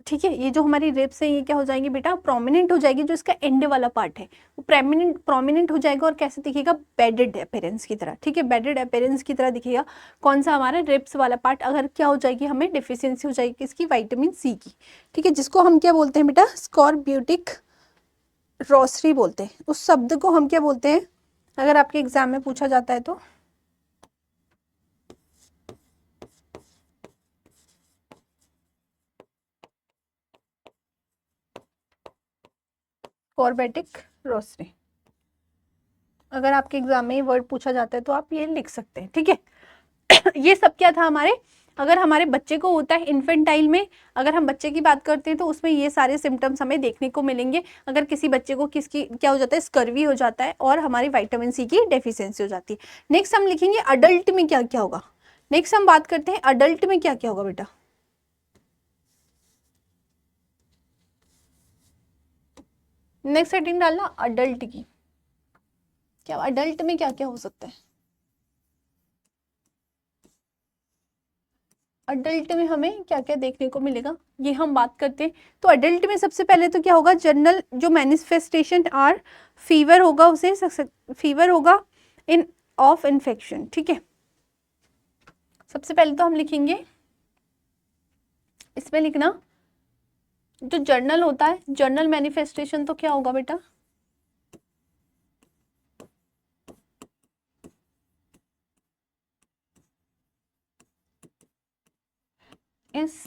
ठीक है, ये जो हमारी रिब्स है ये क्या हो जाएंगी बेटा, प्रोमिनेंट हो जाएगी, जो इसका एंड वाला पार्ट है वो प्रोमिनेंट हो जाएगा और कैसे दिखेगा, बेडेड अपीयरेंस की तरह। ठीक है, बेडेड अपीयरेंस की तरह दिखेगा कौन सा, हमारा रिब्स वाला पार्ट। अगर क्या हो जाएगी, हमें डिफिशियंसी हो जाएगी इसकी विटामिन सी की। ठीक है, जिसको हम क्या बोलते हैं बेटा, स्कॉर्ब्यूटिक रोसरी बोलते हैं। उस शब्द को हम क्या बोलते हैं, अगर आपके एग्जाम में पूछा जाता है तो स्कॉर्बेटिक रोसरी। अगर आपके एग्जाम में ये वर्ड पूछा जाता है तो आप ये लिख सकते हैं। ठीक है, ये सब क्या था हमारे, अगर हमारे बच्चे को होता है इन्फेंटाइल में, अगर हम बच्चे की बात करते हैं तो उसमें ये सारे सिम्टम्स हमें देखने को मिलेंगे। अगर किसी बच्चे को किसकी क्या हो जाता है, स्कर्वी हो जाता है और हमारी विटामिन सी की डेफिशिएंसी हो जाती है। नेक्स्ट हम लिखेंगे अडल्ट में क्या क्या होगा। नेक्स्ट हम बात करते हैं अडल्ट में क्या क्या होगा बेटा। नेक्स्ट हेडिंग डालना अडल्ट की, क्या अडल्ट में क्या क्या हो सकता है। अडल्ट में हमें क्या क्या देखने को मिलेगा, ये हम बात करते हैं। तो अडल्ट में सबसे पहले तो क्या होगा, जनरल जो मैनिफेस्टेशन आर फीवर होगा, उसे फीवर होगा इन ऑफ इन्फेक्शन। ठीक है, सबसे पहले तो हम लिखेंगे, इसमें लिखना जो जर्नल होता है, जर्नल मैनिफेस्टेशन तो क्या होगा बेटा, इस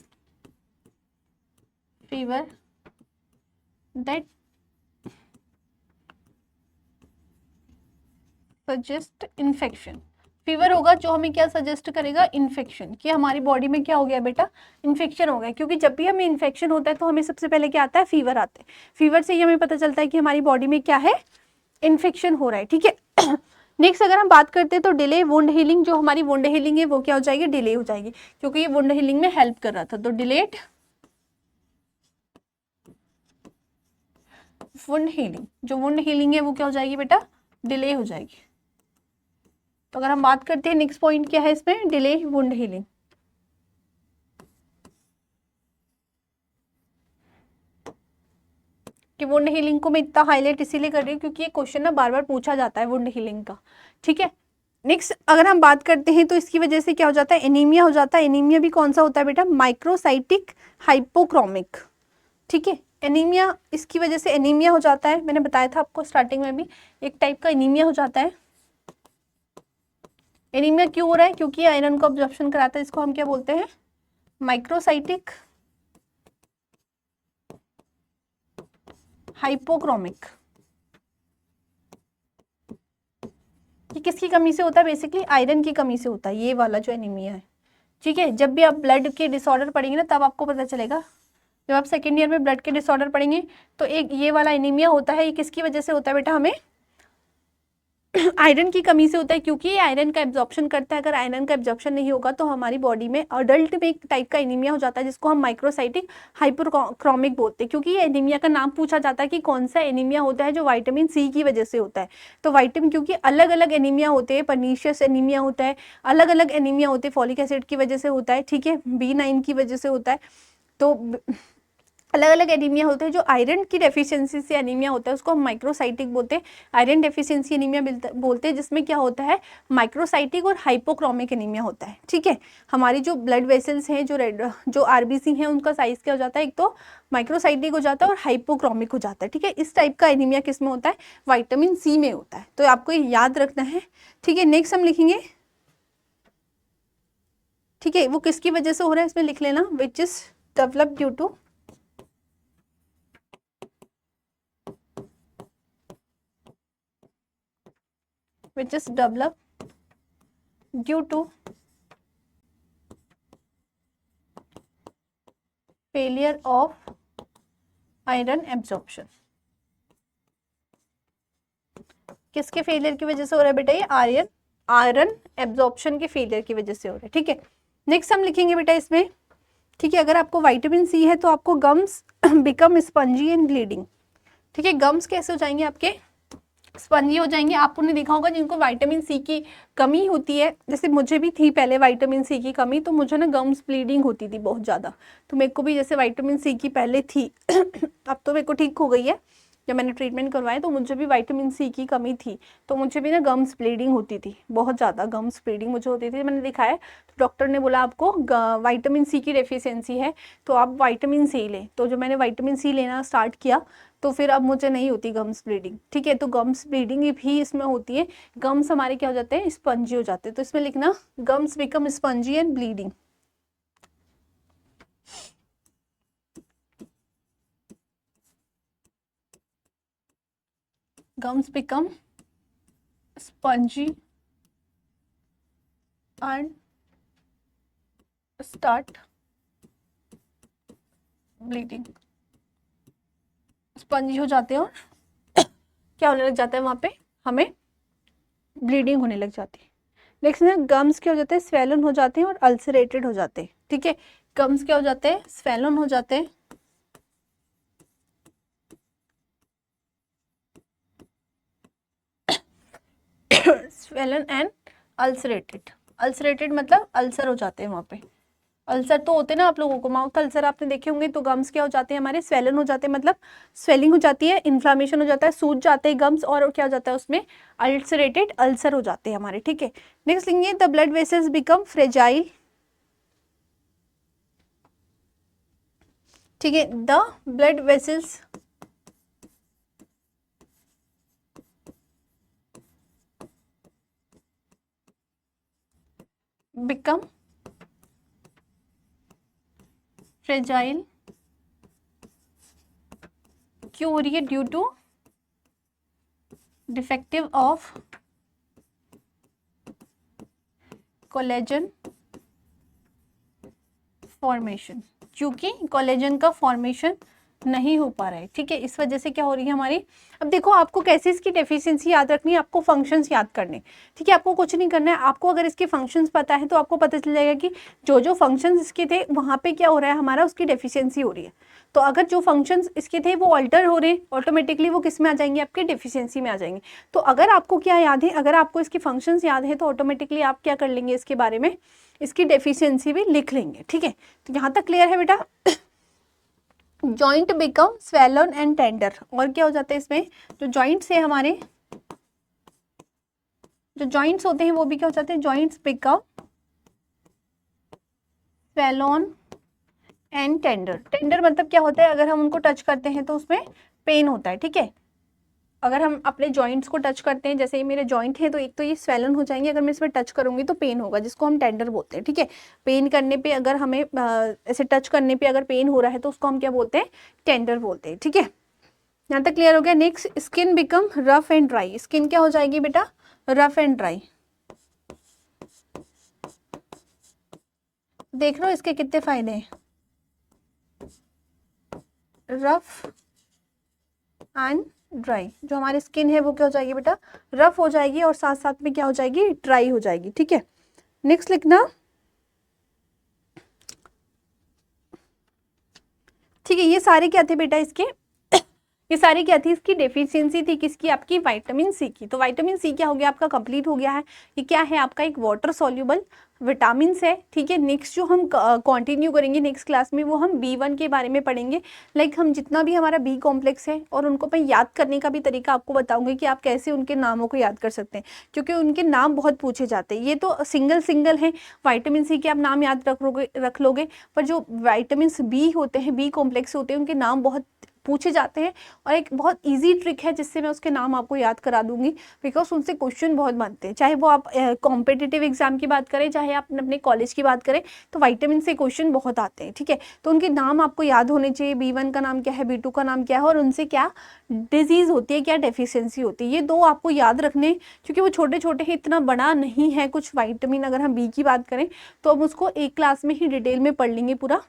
fever that suggest infection. Fever होगा जो हमें क्या सजेस्ट करेगा, इन्फेक्शन, कि हमारी बॉडी में क्या हो गया बेटा, इन्फेक्शन हो गया। क्योंकि जब भी हमें इन्फेक्शन होता है तो हमें सबसे पहले क्या आता है, फीवर आता है। फीवर से ही हमें पता चलता है कि हमारी बॉडी में क्या है, इन्फेक्शन हो रहा है। ठीक है, नेक्स्ट अगर हम बात करते हैं तो डिले वुंड हीलिंग, जो हमारी वुंड हीलिंग है वो क्या हो जाएगी, डिले हो जाएगी, क्योंकि ये वुंड हीलिंग में हेल्प कर रहा था। तो डिलेड वुंड हीलिंग, जो वुंड हीलिंग है वो क्या हो जाएगी बेटा, डिले हो जाएगी। तो अगर हम बात करते हैं नेक्स्ट पॉइंट क्या है इसमें, डिले वुंड हीलिंग। कि वुंड हीलिंग को मैं इतना हाईलाइट इसीलिए कर रही हूँ क्योंकि ये क्वेश्चन ना बार बार पूछा जाता है वुंड हीलिंग का। ठीक है, नेक्स्ट अगर हम बात करते हैं तो इसकी वजह से क्या हो जाता है, एनीमिया हो जाता है। एनीमिया भी कौन सा होता है बेटा, माइक्रोसाइटिक हाइपोक्रोमिक। ठीक है, एनीमिया, इसकी वजह से एनीमिया हो जाता है। मैंने बताया था आपको स्टार्टिंग में भी, एक टाइप का एनीमिया हो जाता है। एनीमिया क्यों हो रहा है, क्योंकि आयरन को अब्जॉर्प्शन कराता है। इसको हम क्या बोलते हैं, माइक्रोसाइटिक हाइपोक्रोमिक। ये किसकी कमी से होता है, बेसिकली आयरन की कमी से होता है, ये वाला जो एनीमिया है। ठीक है, जब भी आप ब्लड के डिसऑर्डर पढ़ेंगे ना तब आपको पता चलेगा। जब आप सेकेंड ईयर में ब्लड के डिसऑर्डर पढ़ेंगे तो एक ये वाला एनीमिया होता है, ये किसकी वजह से होता है बेटा, हमें आयरन की कमी से होता है, क्योंकि ये आयरन का एब्जॉर्प्शन करता है। अगर आयरन का एब्जॉर्प्शन नहीं होगा तो हमारी बॉडी में अडल्ट में एक टाइप का एनीमिया हो जाता है जिसको हम माइक्रोसाइटिक हाइपोक्रोमिक बोलते हैं। क्योंकि ये एनीमिया का नाम पूछा जाता है कि कौन सा एनीमिया होता है, जो विटामिन सी की वजह से होता है। तो विटामिन, क्योंकि अलग अलग एनीमिया होते हैं, पर्नीशियस एनीमिया होता है, अलग अलग एनीमिया होते हैं, फॉलिक एसिड की वजह से होता है। ठीक है, B9 की वजह से होता है। तो अलग अलग एनीमिया होते हैं। जो आयरन की डेफिशिएंसी से एनीमिया होता है उसको हम माइक्रोसाइटिक बोलते हैं, आयरन डेफिशिएंसी एनीमिया बोलते हैं, जिसमें क्या होता है, माइक्रोसाइटिक और हाइपोक्रोमिक एनीमिया होता है। ठीक है, हमारी जो ब्लड वेसल्स हैं, जो आरबीसी हैं, उनका साइज क्या हो जाता है, एक तो माइक्रोसाइटिक हो जाता है और हाइपोक्रोमिक हो जाता है। ठीक है, इस टाइप का एनीमिया किस में होता है, विटामिन सी में होता है। तो आपको याद रखना है। ठीक है, नेक्स्ट हम लिखेंगे, ठीक है, वो किसकी वजह से हो रहा है इसमें लिख लेना, which is develop due to which is developed due to failure of iron absorption। किसके फेलियर की वजह से हो रहा है बेटा, ये आयरन एब्जॉर्प्शन के फेलियर की वजह से हो रहा है। ठीक है, नेक्स्ट हम लिखेंगे बेटा इसमें, ठीक है, अगर आपको विटामिन सी है तो आपको gums become spongy and bleeding. ठीक है, गम्स कैसे हो जाएंगे आपके, स्पंजी हो जाएंगे। आपने देखा होगा जिनको विटामिन सी की कमी होती है, जैसे मुझे भी थी पहले विटामिन सी की कमी, तो मुझे ना गम्स ब्लीडिंग होती थी बहुत ज़्यादा। तो मेरे को भी जैसे विटामिन सी की पहले थी अब तो मेरे को ठीक हो गई है, जब मैंने ट्रीटमेंट करवाया तो मुझे भी विटामिन सी की कमी थी, तो मुझे भी ना गम्स ब्लीडिंग होती थी, बहुत ज़्यादा गम्स ब्लीडिंग मुझे होती थी। मैंने दिखाया तो डॉक्टर ने बोला आपको विटामिन सी की डेफिशिएंसी है, तो आप विटामिन सी लें। तो जो मैंने विटामिन सी लेना स्टार्ट किया तो फिर अब मुझे नहीं होती गम्स ब्लीडिंग। ठीक है, तो गम्स ब्लीडिंग भी इसमें होती है। गम्स हमारे क्या हो जाते हैं, स्पंजी हो जाते हैं। तो इसमें लिखना gums become spongy and bleeding. gums become spongy and start bleeding। Spongy हो जाते हैं और क्या होने लग जाता है, वहाँ पे हमें ब्लीडिंग होने लग जाती है। नेक्स्ट ना गम्स क्या हो जाते हैं, स्वेलन हो जाते हैं और अल्सरेटेड हो जाते हैं। ठीक है, गम्स क्या हो जाते हैं, स्वेलन हो जाते हैं स्वेलन एंड अल्सरेटेड। अल्सरेटेड मतलब अल्सर हो जाते हैं, वहाँ पे अल्सर तो होते हैं ना आप लोगों को, माउथ अल्सर आपने देखे होंगे। तो गम्स क्या हो जाते हैं हमारे, स्वेलन हो जाते हैं, मतलब स्वेलिंग हो जाती है, इन्फ्लामेशन हो जाता है, सूज जाते हैं गम्स, और क्या हो जाता है उसमें अल्सरेटेड अल्सर हो जाते हैं हमारे। ठीक है, नेक्स्ट लिखेंगे the blood vessels become fragile. ठीक है, the blood vessels become fragile क्यों हो रही है, due to defective of collagen formation, क्योंकि कोलेजन का फॉर्मेशन नहीं हो पा रहा है। ठीक है, इस वजह से क्या हो रही है हमारी। अब देखो आपको कैसे इसकी डेफिशिएंसी याद रखनी है, आपको फंक्शंस याद करने। ठीक है, आपको कुछ नहीं करना है, आपको अगर इसके फंक्शंस पता है तो आपको पता चल जाएगा कि जो जो फंक्शंस इसके थे वहाँ पे क्या हो रहा है हमारा, उसकी डेफिशिएंसी हो रही है। तो अगर जो फंक्शंस इसके थे वो ऑल्टर हो रहे हैं, ऑटोमेटिकली वो किस में आ जाएंगे, आपके डेफिशिएंसी में आ जाएंगे। तो अगर आपको क्या याद है, अगर आपको इसके फंक्शंस याद है तो ऑटोमेटिकली आप क्या कर लेंगे, इसके बारे में इसकी डेफिशिएंसी भी लिख लेंगे। ठीक है, तो यहाँ तक क्लियर है बेटा। Joint become swollen and tender, और क्या हो जाता है इसमें, जो जॉइंट्स है हमारे, जो जॉइंट्स होते हैं वो भी क्या हो जाते हैं, joints become swollen and tender. Tender मतलब क्या होता है, अगर हम उनको टच करते हैं तो उसमें पेन होता है। ठीक है, अगर हम अपने जॉइंट्स को टच करते हैं, जैसे ये मेरे जॉइंट है तो एक तो ये स्वेलन हो जाएंगे, अगर मैं इसमें टच करूंगी तो पेन होगा, जिसको हम टेंडर बोलते हैं। ठीक है, पेन करने पे अगर हमें ऐसे टच करने पे अगर पेन हो रहा है तो उसको हम क्या बोलते हैं, टेंडर बोलते हैं। ठीक है, यहाँ तक क्लियर हो गया। Next skin become rough and dry. Skin क्या हो जाएगी बेटा, रफ एंड ड्राई। देख लो इसके कितने फायदे हैं, रफ एंड ड्राई। जो हमारी स्किन है वो क्या हो जाएगी बेटा, रफ हो जाएगी और साथ साथ में क्या हो जाएगी, ड्राई हो जाएगी। ठीक है, नेक्स्ट लिखना। ठीक है, ये सारे क्या थे बेटा इसके, ये सारी क्या थी, इसकी डेफिशिएंसी थी किसकी, आपकी विटामिन सी की। तो विटामिन सी क्या हो गया आपका, कंप्लीट हो गया है। ये क्या है आपका, एक वाटर सॉल्युबल विटामिन है। ठीक है, नेक्स्ट जो हम कंटिन्यू करेंगे नेक्स्ट क्लास में वो हम B1 के बारे में पढ़ेंगे। लाइक हम जितना भी हमारा बी कॉम्प्लेक्स है, और उनको मैं याद करने का भी तरीका आपको बताऊंगी कि आप कैसे उनके नामों को याद कर सकते हैं, क्योंकि उनके नाम बहुत पूछे जाते हैं। ये तो सिंगल सिंगल है, विटामिन सी के आप नाम याद रख लोगे, पर जो विटामिन बी होते हैं, बी कॉम्प्लेक्स होते हैं, उनके नाम बहुत पूछे जाते हैं। और एक बहुत इजी ट्रिक है जिससे मैं उसके नाम आपको याद करा दूंगी, बिकॉज उनसे क्वेश्चन बहुत बनते हैं। चाहे वो आप कॉम्पिटिटिव एग्जाम की बात करें, चाहे आप अपने कॉलेज की बात करें, तो विटामिन से क्वेश्चन बहुत आते हैं। ठीक है, तो उनके नाम आपको याद होने चाहिए, B1 का नाम क्या है, B2 का नाम क्या है, और उनसे क्या डिजीज होती है, क्या डेफिशिएंसी होती है। ये दो आपको याद रखने, क्योंकि वो छोटे छोटे हैं, इतना बड़ा नहीं है कुछ विटामिन। अगर हम बी की बात करें तो हम उसको एक क्लास में ही डिटेल में पढ़ लेंगे पूरा,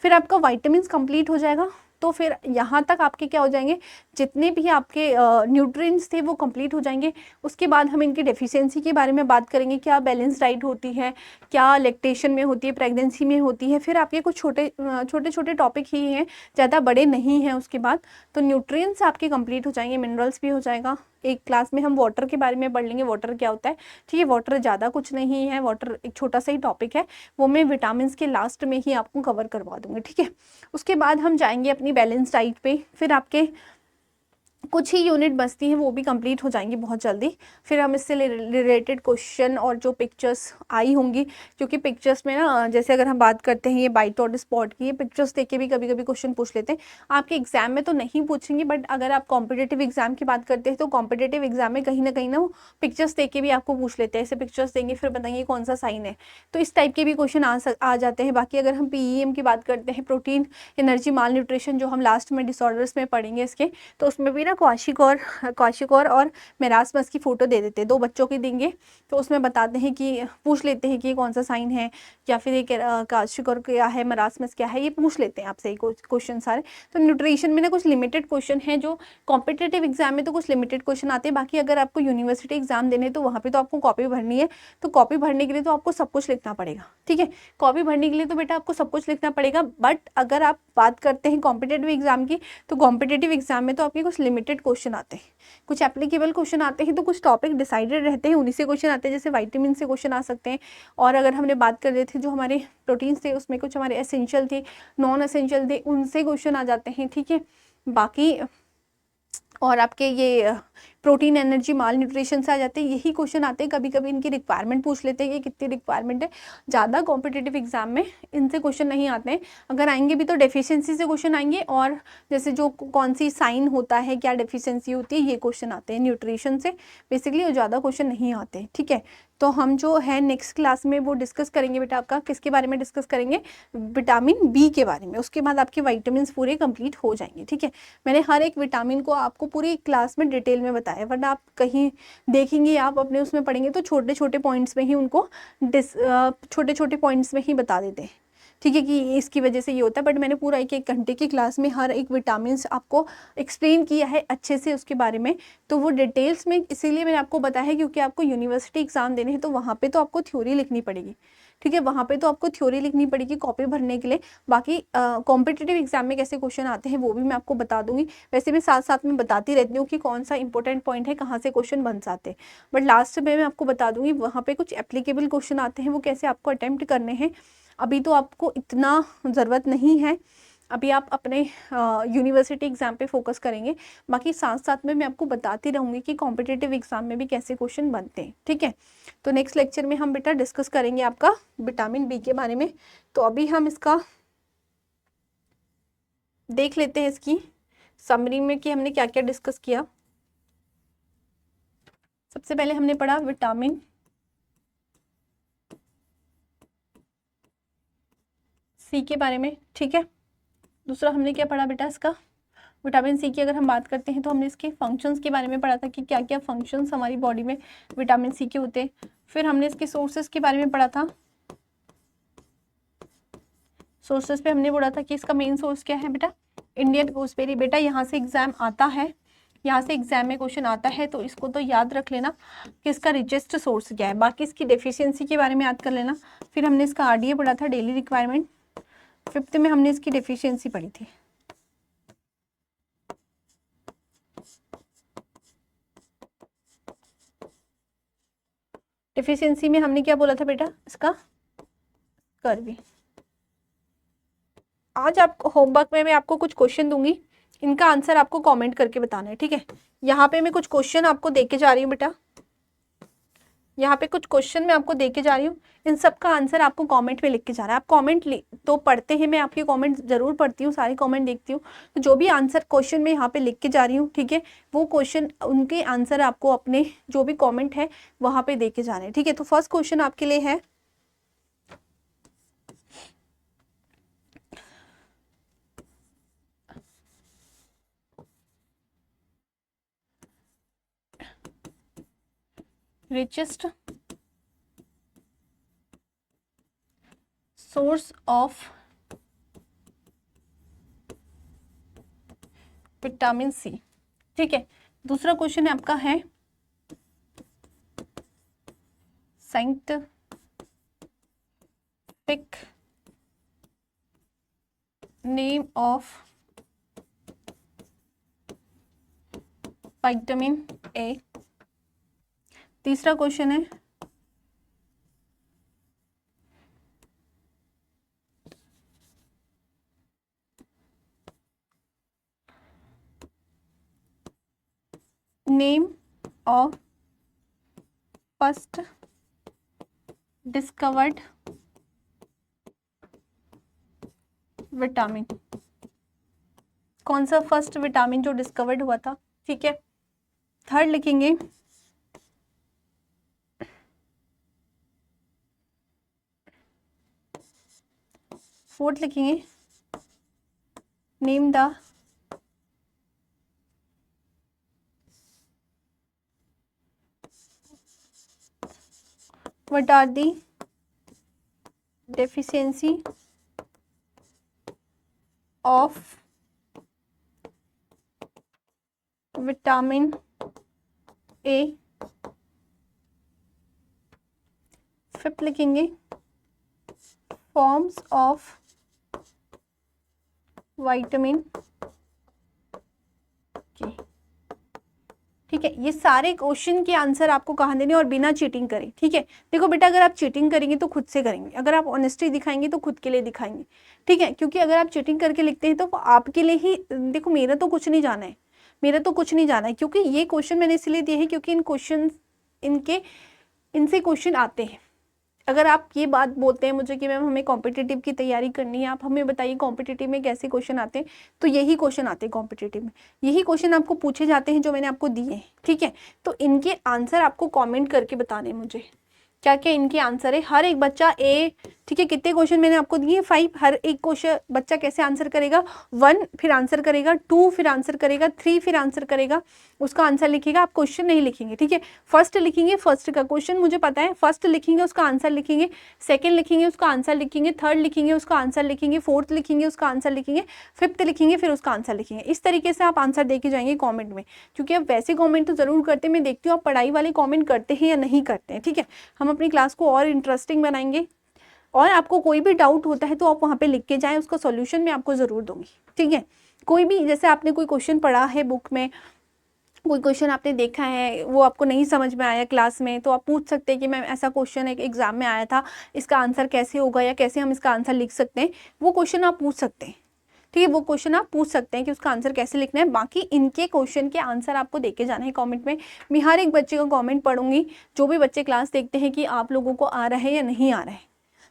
फिर आपका विटामिन कंप्लीट हो जाएगा। तो फिर यहाँ तक आपके क्या हो जाएंगे, जितने भी आपके न्यूट्रिएंट्स थे वो कंप्लीट हो जाएंगे। उसके बाद हम इनकी डेफिशिएंसी के बारे में बात करेंगे, क्या बैलेंस डाइट होती है, क्या लैक्टेशन में होती है, प्रेगनेंसी में होती है। फिर आपके कुछ छोटे छोटे टॉपिक ही हैं, ज़्यादा बड़े नहीं हैं। उसके बाद तो न्यूट्रिएंट्स आपके कंप्लीट हो जाएंगे, मिनरल्स भी हो जाएगा, एक क्लास में हम वाटर के बारे में पढ़ लेंगे, वाटर क्या होता है, ठीक है। वाटर ज़्यादा कुछ नहीं है, वाटर एक छोटा सा ही टॉपिक है, वो मैं विटामिन के लास्ट में ही आपको कवर करवा दूंगी, ठीक है। उसके बाद हम जाएंगे अपनी बैलेंस डाइट पे, फिर आपके कुछ ही यूनिट बचती हैं वो भी कंप्लीट हो जाएंगी बहुत जल्दी। फिर हम इससे रिलेटेड क्वेश्चन और जो पिक्चर्स आई होंगी, क्योंकि पिक्चर्स में ना जैसे अगर हम बात करते हैं ये बाइट और स्पॉट की, ये पिक्चर्स देख के भी कभी कभी क्वेश्चन पूछ लेते हैं। आपके एग्जाम में तो नहीं पूछेंगे, बट अगर आप कॉम्पिटेटिव एग्जाम की बात करते हैं तो कॉम्पिटेटिव एग्जाम में कहीं ना वो पिक्चर्स देख के भी आपको पूछ लेते हैं। ऐसे पिक्चर्स देंगे फिर बताएंगे कौन सा साइन है, तो इस टाइप के भी क्वेश्चन आ जाते हैं। बाकी अगर हम पीईएम की बात करते हैं, प्रोटीन एनर्जी माल न्यूट्रिशन, जो हम लास्ट में डिसऑर्डर्स में पढ़ेंगे इसके, तो उसमें भी ना क्वाशिकॉर और मेरास्मस की फ़ोटो दे देते हैं, 2 बच्चों की देंगे, तो उसमें बताते हैं कि पूछ लेते हैं कि कौन सा साइन है, या फिर ये क्वाशिकॉर क्या है, मेरास्मस क्या है, ये पूछ लेते हैं आपसे क्वेश्चन सारे। तो न्यूट्रिशन में ना कुछ लिमिटेड क्वेश्चन है, जो कॉम्पिटेटिव एग्जाम में तो कुछ लिमिटेड क्वेश्चन आते हैं। बाकी अगर आपको यूनिवर्सिटी एग्जाम देने तो वहाँ पर तो आपको कॉपी भरनी है, तो कॉपी भरने के लिए तो आपको सब कुछ लिखना पड़ेगा, ठीक है। कॉपी भरने के लिए तो बेटा आपको सब कुछ लिखना पड़ेगा, बट अगर आप बात करते हैं कॉम्पिटेटिव एग्जाम की, तो कॉम्पिटेटिव एग्जाम में तो आपके कुछ लिमिटेड क्वेश्चन आते हैं, कुछ एप्लीकेबल क्वेश्चन आते हैं, तो कुछ टॉपिक डिसाइडेड रहते हैं, उन्हीं से क्वेश्चन आते हैं। जैसे विटामिन से क्वेश्चन आ सकते हैं, और अगर हमने बात कर रहे थे जो हमारे प्रोटीन्स थे उसमें कुछ हमारे एसेंशियल थे, नॉन एसेंशियल थे, उनसे क्वेश्चन आ जाते हैं, ठीक है। बाकी और आपके ये प्रोटीन एनर्जी माल न्यूट्रिशन से आ जाते हैं, यही क्वेश्चन आते हैं। कभी कभी इनकी रिक्वायरमेंट पूछ लेते हैं कि कितनी रिक्वायरमेंट है, ज़्यादा कॉम्पिटेटिव एग्जाम में इनसे क्वेश्चन नहीं आते हैं। अगर आएंगे भी तो डेफिशिएंसी से क्वेश्चन आएंगे, और जैसे जो कौन सी साइन होता है, क्या डेफिशिएंसी होती है, ये क्वेश्चन आते हैं न्यूट्रिशन से बेसिकली, और ज़्यादा क्वेश्चन नहीं आते, ठीक है। तो हम जो है नेक्स्ट क्लास में वो डिस्कस करेंगे बेटा, आपका किसके बारे में डिस्कस करेंगे, विटामिन बी के बारे में। उसके बाद आपके विटामिन पूरे कंप्लीट हो जाएंगे, ठीक है। मैंने हर एक विटामिन को आपको पूरी क्लास में डिटेल में बताया, वरना आप कहीं देखेंगे, आप अपने उसमें पढ़ेंगे तो छोटे छोटे पॉइंट्स में ही उनको छोटे छोटे पॉइंट्स में ही बता देते हैं, ठीक है, कि इसकी वजह से ये होता है। बट मैंने पूरा 1-1 घंटे की क्लास में हर एक विटामिन आपको एक्सप्लेन किया है अच्छे से उसके बारे में, तो वो डिटेल्स में इसीलिए मैंने आपको बताया है, क्योंकि आपको यूनिवर्सिटी एग्जाम देने हैं तो वहाँ पे तो आपको थ्योरी लिखनी पड़ेगी, ठीक है, वहाँ पे तो आपको थ्योरी लिखनी पड़ेगी कॉपी भरने के लिए। बाकी कॉम्पिटिटिव एग्जाम में कैसे क्वेश्चन आते हैं वो भी मैं आपको बता दूंगी। वैसे मैं साथ साथ में बताती रहती हूँ कि कौन सा इंपॉर्टेंट पॉइंट है, कहाँ से क्वेश्चन बन जाते हैं, बट लास्ट में मैं आपको बता दूंगी वहाँ पे कुछ एप्लीकेबल क्वेश्चन आते हैं, वो कैसे आपको अटेम्प्ट करने हैं। अभी तो आपको इतना ज़रूरत नहीं है, अभी आप अपने यूनिवर्सिटी एग्ज़ाम पे फोकस करेंगे। बाकी साथ साथ में मैं आपको बताती रहूँगी कि कॉम्पिटिटिव एग्ज़ाम में भी कैसे क्वेश्चन बनते हैं, ठीक है। तो नेक्स्ट लेक्चर में हम बेटा डिस्कस करेंगे आपका विटामिन बी के बारे में। तो अभी हम इसका देख लेते हैं, इसकी समरी में कि हमने क्या क्या डिस्कस किया। सबसे पहले हमने पढ़ा विटामिन सी के बारे में, ठीक है। दूसरा हमने क्या पढ़ा बेटा, इसका विटामिन सी की अगर हम बात करते हैं तो हमने इसके फंक्शंस के बारे में पढ़ा था कि क्या क्या फंक्शंस हमारी बॉडी में विटामिन सी के होते हैं। फिर हमने इसके सोर्सेज के बारे में पढ़ा था, सोर्सेज पे हमने पढ़ा था कि इसका मेन सोर्स क्या है बेटा, इंडियन गूसबेरी। बेटा यहाँ से एग्जाम आता है, यहाँ से एग्जाम में क्वेश्चन आता है, तो इसको तो याद रख लेना कि इसका रिचेस्ट सोर्स क्या है। बाकी इसकी डेफिशिएंसी के बारे में याद कर लेना। फिर हमने इसका आरडीए पढ़ा था, डेली रिक्वायरमेंट। 5th में हमने इसकी डेफिशिएंसी पढ़ी थी। डेफिशिएंसी में हमने क्या बोला था बेटा, इसका कर्वी। आज आपको होमवर्क में मैं आपको कुछ क्वेश्चन दूंगी, इनका आंसर आपको कमेंट करके बताना है, ठीक है। यहाँ पे मैं कुछ क्वेश्चन आपको देके जा रही हूँ बेटा, यहाँ पे कुछ क्वेश्चन मैं आपको देके जा रही हूँ, इन सब का आंसर आपको कमेंट में लिख के जाना है। आप कमेंट तो पढ़ते हैं, मैं आपके कमेंट जरूर पढ़ती हूँ, सारे कमेंट देखती हूँ। तो जो भी आंसर क्वेश्चन मैं यहाँ पे लिख के जा रही हूँ, ठीक है, वो क्वेश्चन उनके आंसर आपको अपने जो भी कॉमेंट है वहाँ पे दे के जाने हैं, ठीक है। तो फर्स्ट क्वेश्चन आपके लिए है, richest source of vitamin C, ठीक है। दूसरा क्वेश्चन है आपका है scientific name of vitamin A. तीसरा क्वेश्चन है name of first discovered vitamin. कौन सा फर्स्ट विटामिन जो डिस्कवर्ड हुआ था, ठीक है। थर्ड लिखेंगे फोर्थ लिखेंगे name the what are the deficiency of vitamin A। Fifth लिखेंगे फॉर्म्स ऑफ विटामिन के। ठीक है, ये सारे क्वेश्चन के आंसर आपको कहाँ देने और बिना चीटिंग करे, ठीक है। देखो बेटा, अगर आप चीटिंग करेंगे तो खुद से करेंगे, अगर आप ऑनेस्टी दिखाएंगे तो खुद के लिए दिखाएंगे, ठीक है। क्योंकि अगर आप चीटिंग करके लिखते हैं तो आपके लिए ही, देखो मेरा तो कुछ नहीं जाना है, मेरा तो कुछ नहीं जाना है, क्योंकि ये क्वेश्चन मैंने इसलिए दिए हैं क्योंकि इनसे क्वेश्चन आते हैं। अगर आप ये बात बोलते हैं मुझे कि मैम हमें कॉम्पिटिटिव की तैयारी करनी है, आप हमें बताइए कॉम्पिटिटिव में कैसे क्वेश्चन आते हैं, तो यही क्वेश्चन आते हैं कॉम्पिटिटिव में, यही क्वेश्चन आपको पूछे जाते हैं जो मैंने आपको दिए हैं, ठीक है। तो इनके आंसर आपको कमेंट करके बताने मुझे क्या क्या इनके आंसर है। हर एक बच्चा ए, ठीक है, कितने क्वेश्चन मैंने आपको दिए 5, हर एक क्वेश्चन बच्चा कैसे आंसर करेगा, 1 फिर आंसर करेगा, 2 फिर आंसर करेगा, 3 फिर आंसर करेगा, उसका आंसर लिखेगा। आप क्वेश्चन नहीं लिखेंगे, ठीक है। फर्स्ट लिखेंगे, फर्स्ट का क्वेश्चन मुझे पता है, फर्स्ट लिखेंगे उसका आंसर लिखेंगे, सेकंड लिखेंगे उसका आंसर लिखेंगे, थर्ड लिखेंगे उसका आंसर लिखेंगे, फोर्थ लिखेंगे उसका आंसर लिखेंगे, फिफ्थ लिखेंगे फिर उसका आंसर लिखेंगे। इस तरीके से आप आंसर दे के जाएंगे कॉमेंट में, क्योंकि आप वैसे कॉमेंट तो जरूर करते हैं, मैं देखती हूँ आप पढ़ाई वाले कॉमेंट करते हैं या नहीं करते हैं, ठीक है। हम अपनी क्लास को और इंटरेस्टिंग बनाएंगे, और आपको कोई भी डाउट होता है तो आप वहाँ पे लिख के जाएं, उसका सॉल्यूशन मैं आपको ज़रूर दूंगी, ठीक है। कोई भी, जैसे आपने कोई क्वेश्चन पढ़ा है बुक में, कोई क्वेश्चन आपने देखा है वो आपको नहीं समझ में आया क्लास में, तो आप पूछ सकते हैं कि मैम ऐसा क्वेश्चन एक एग्जाम में आया था, इसका आंसर कैसे होगा या कैसे हम इसका आंसर लिख सकते हैं, वो क्वेश्चन आप पूछ सकते हैं, ठीक है। वो क्वेश्चन आप पूछ सकते हैं कि उसका आंसर कैसे लिखना है। बाकी इनके क्वेश्चन के आंसर आपको देके जाना है कमेंट में। मैं हर एक बच्चे का कमेंट पढ़ूंगी, जो भी बच्चे क्लास देखते हैं कि आप लोगों को आ रहा है या नहीं आ रहा है,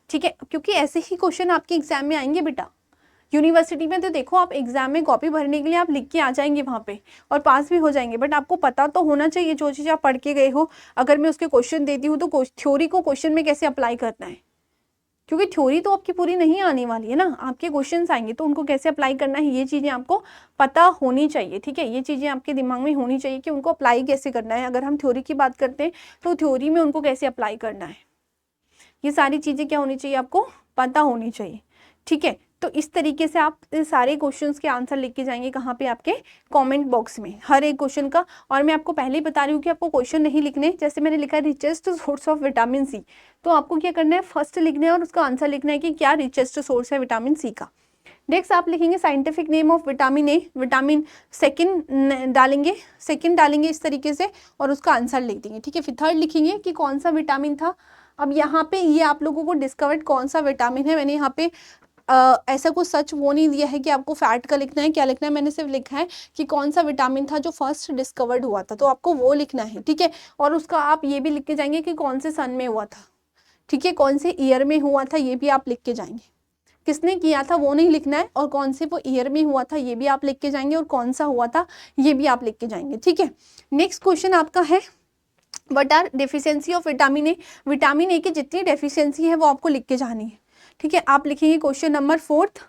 ठीक है। क्योंकि ऐसे ही क्वेश्चन आपके एग्जाम में आएंगे बेटा। यूनिवर्सिटी में तो देखो आप एग्जाम में कॉपी भरने के लिए आप लिख के आ जाएंगे वहाँ पे और पास भी हो जाएंगे, बट आपको पता तो होना चाहिए जो चीज़ आप पढ़ के गए हो। अगर मैं उसके क्वेश्चन देती हूँ तो थ्योरी को क्वेश्चन में कैसे अप्लाई करना है, क्योंकि थ्योरी तो आपकी पूरी नहीं आने वाली है ना, आपके क्वेश्चंस आएंगे तो उनको कैसे अप्लाई करना है, ये चीज़ें आपको पता होनी चाहिए, ठीक है। ये चीज़ें आपके दिमाग में होनी चाहिए कि उनको अप्लाई कैसे करना है। अगर हम थ्योरी की बात करते हैं तो थ्योरी में उनको कैसे अप्लाई करना है, ये सारी चीज़ें क्या होनी चाहिए, आपको पता होनी चाहिए, ठीक है। तो इस तरीके से आप सारे क्वेश्चंस के आंसर लिख के जाएंगे कहाँ पे, आपके कमेंट बॉक्स में, हर एक क्वेश्चन का। और मैं आपको पहले ही बता रही हूँ कि आपको क्वेश्चन नहीं लिखने, जैसे मैंने लिखा है richest source of vitamin C, तो आपको क्या करना है, फर्स्ट लिखना है और उसका आंसर लिखना है कि क्या रिचेस्ट सोर्स है विटामिन सी का। नेक्स्ट आप लिखेंगे scientific name of vitamin A, vitamin second डालेंगे इस तरीके से और उसका आंसर लिख देंगे, ठीक है। फिर थर्ड लिखेंगे कि कौन सा विटामिन था। अब यहाँ पे ये आप लोगों को डिस्कवर्ड कौन सा विटामिन है, मैंने यहाँ पे ऐसा कुछ सच वो नहीं दिया है कि आपको फैट का लिखना है, क्या लिखना है, मैंने सिर्फ लिखा है कि कौन सा विटामिन था जो फर्स्ट डिस्कवर्ड हुआ था, तो आपको वो लिखना है, ठीक है। और उसका आप ये भी लिख के जाएंगे कि कौन से सन में हुआ था, ठीक है, कौन से ईयर में हुआ था, ये भी आप लिख के जाएंगे। किसने किया था वो नहीं लिखना है, और कौन से वो ईयर में हुआ था ये भी आप लिख के जाएंगे, और कौन सा हुआ था ये भी आप लिख के जाएंगे, ठीक है। नेक्स्ट क्वेश्चन आपका है what are deficiency of vitamin A. Vitamin A की जितनी डेफिशिएंसी है वो आपको लिख के जानी है, ठीक है। आप लिखेंगे क्वेश्चन नंबर 4,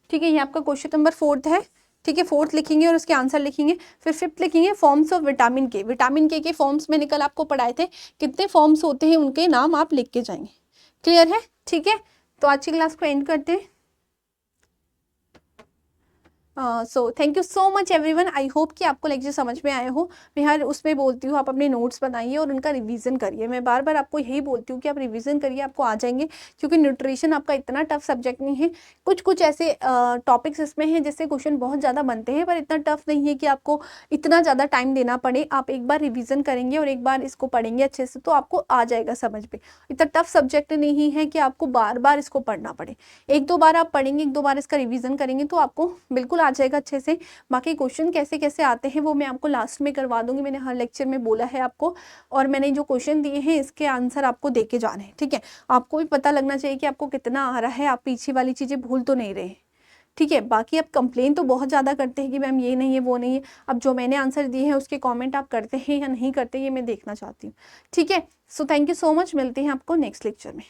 ठीक है, ये आपका क्वेश्चन नंबर 4 है, ठीक है। 4 लिखेंगे और उसके आंसर लिखेंगे। फिर 5th लिखेंगे फॉर्म्स ऑफ विटामिन के। विटामिन के फॉर्म्स मैंने कल आपको पढ़ाए थे, कितने फॉर्म्स होते हैं उनके नाम आप लिख के जाएंगे, क्लियर है, ठीक है। तो आज की क्लास को एंड करते हैं। So thank you so much everyone. I hope कि आपको लेक्चर समझ में आए हो। मैं हर उसमें बोलती हूँ आप अपने नोट्स बनाइए और उनका रिवीजन करिए। मैं बार बार आपको यही बोलती हूँ कि आप रिवीजन करिए, आपको आ जाएंगे, क्योंकि न्यूट्रिशन आपका इतना टफ सब्जेक्ट नहीं है। कुछ कुछ ऐसे टॉपिक्स इसमें हैं जिससे क्वेश्चन बहुत ज़्यादा बनते हैं, पर इतना टफ नहीं है कि आपको इतना ज़्यादा टाइम देना पड़े। आप एक बार रिविज़न करेंगे और एक बार इसको पढ़ेंगे अच्छे से तो आपको आ जाएगा समझ में। इतना टफ सब्जेक्ट नहीं है कि आपको बार बार इसको पढ़ना पड़े। एक दो बार आप पढ़ेंगे, एक दो बार इसका रिवीजन करेंगे तो आपको बिल्कुल आ जाएगा अच्छे से। बाकी क्वेश्चन कैसे कैसे आते हैं वो मैं आपको लास्ट में करवा दूंगी। मैंने हर लेक्चर में बोला है आपको, और मैंने जो क्वेश्चन दिए हैं इसके आंसर आपको दे के जाने हैं, ठीक है। आपको भी पता लगना चाहिए कि आपको कितना आ रहा है, आप पीछे वाली चीज़ें भूल तो नहीं रहे, ठीक है। बाकी आप कंप्लेन तो बहुत ज़्यादा करते हैं कि मैम ये नहीं है वो नहीं है। अब जो मैंने आंसर दिए हैं उसके कमेंट आप करते हैं या नहीं करते ये मैं देखना चाहती हूँ, ठीक है। So thank you so much, मिलते हैं आपको नेक्स्ट लेक्चर में।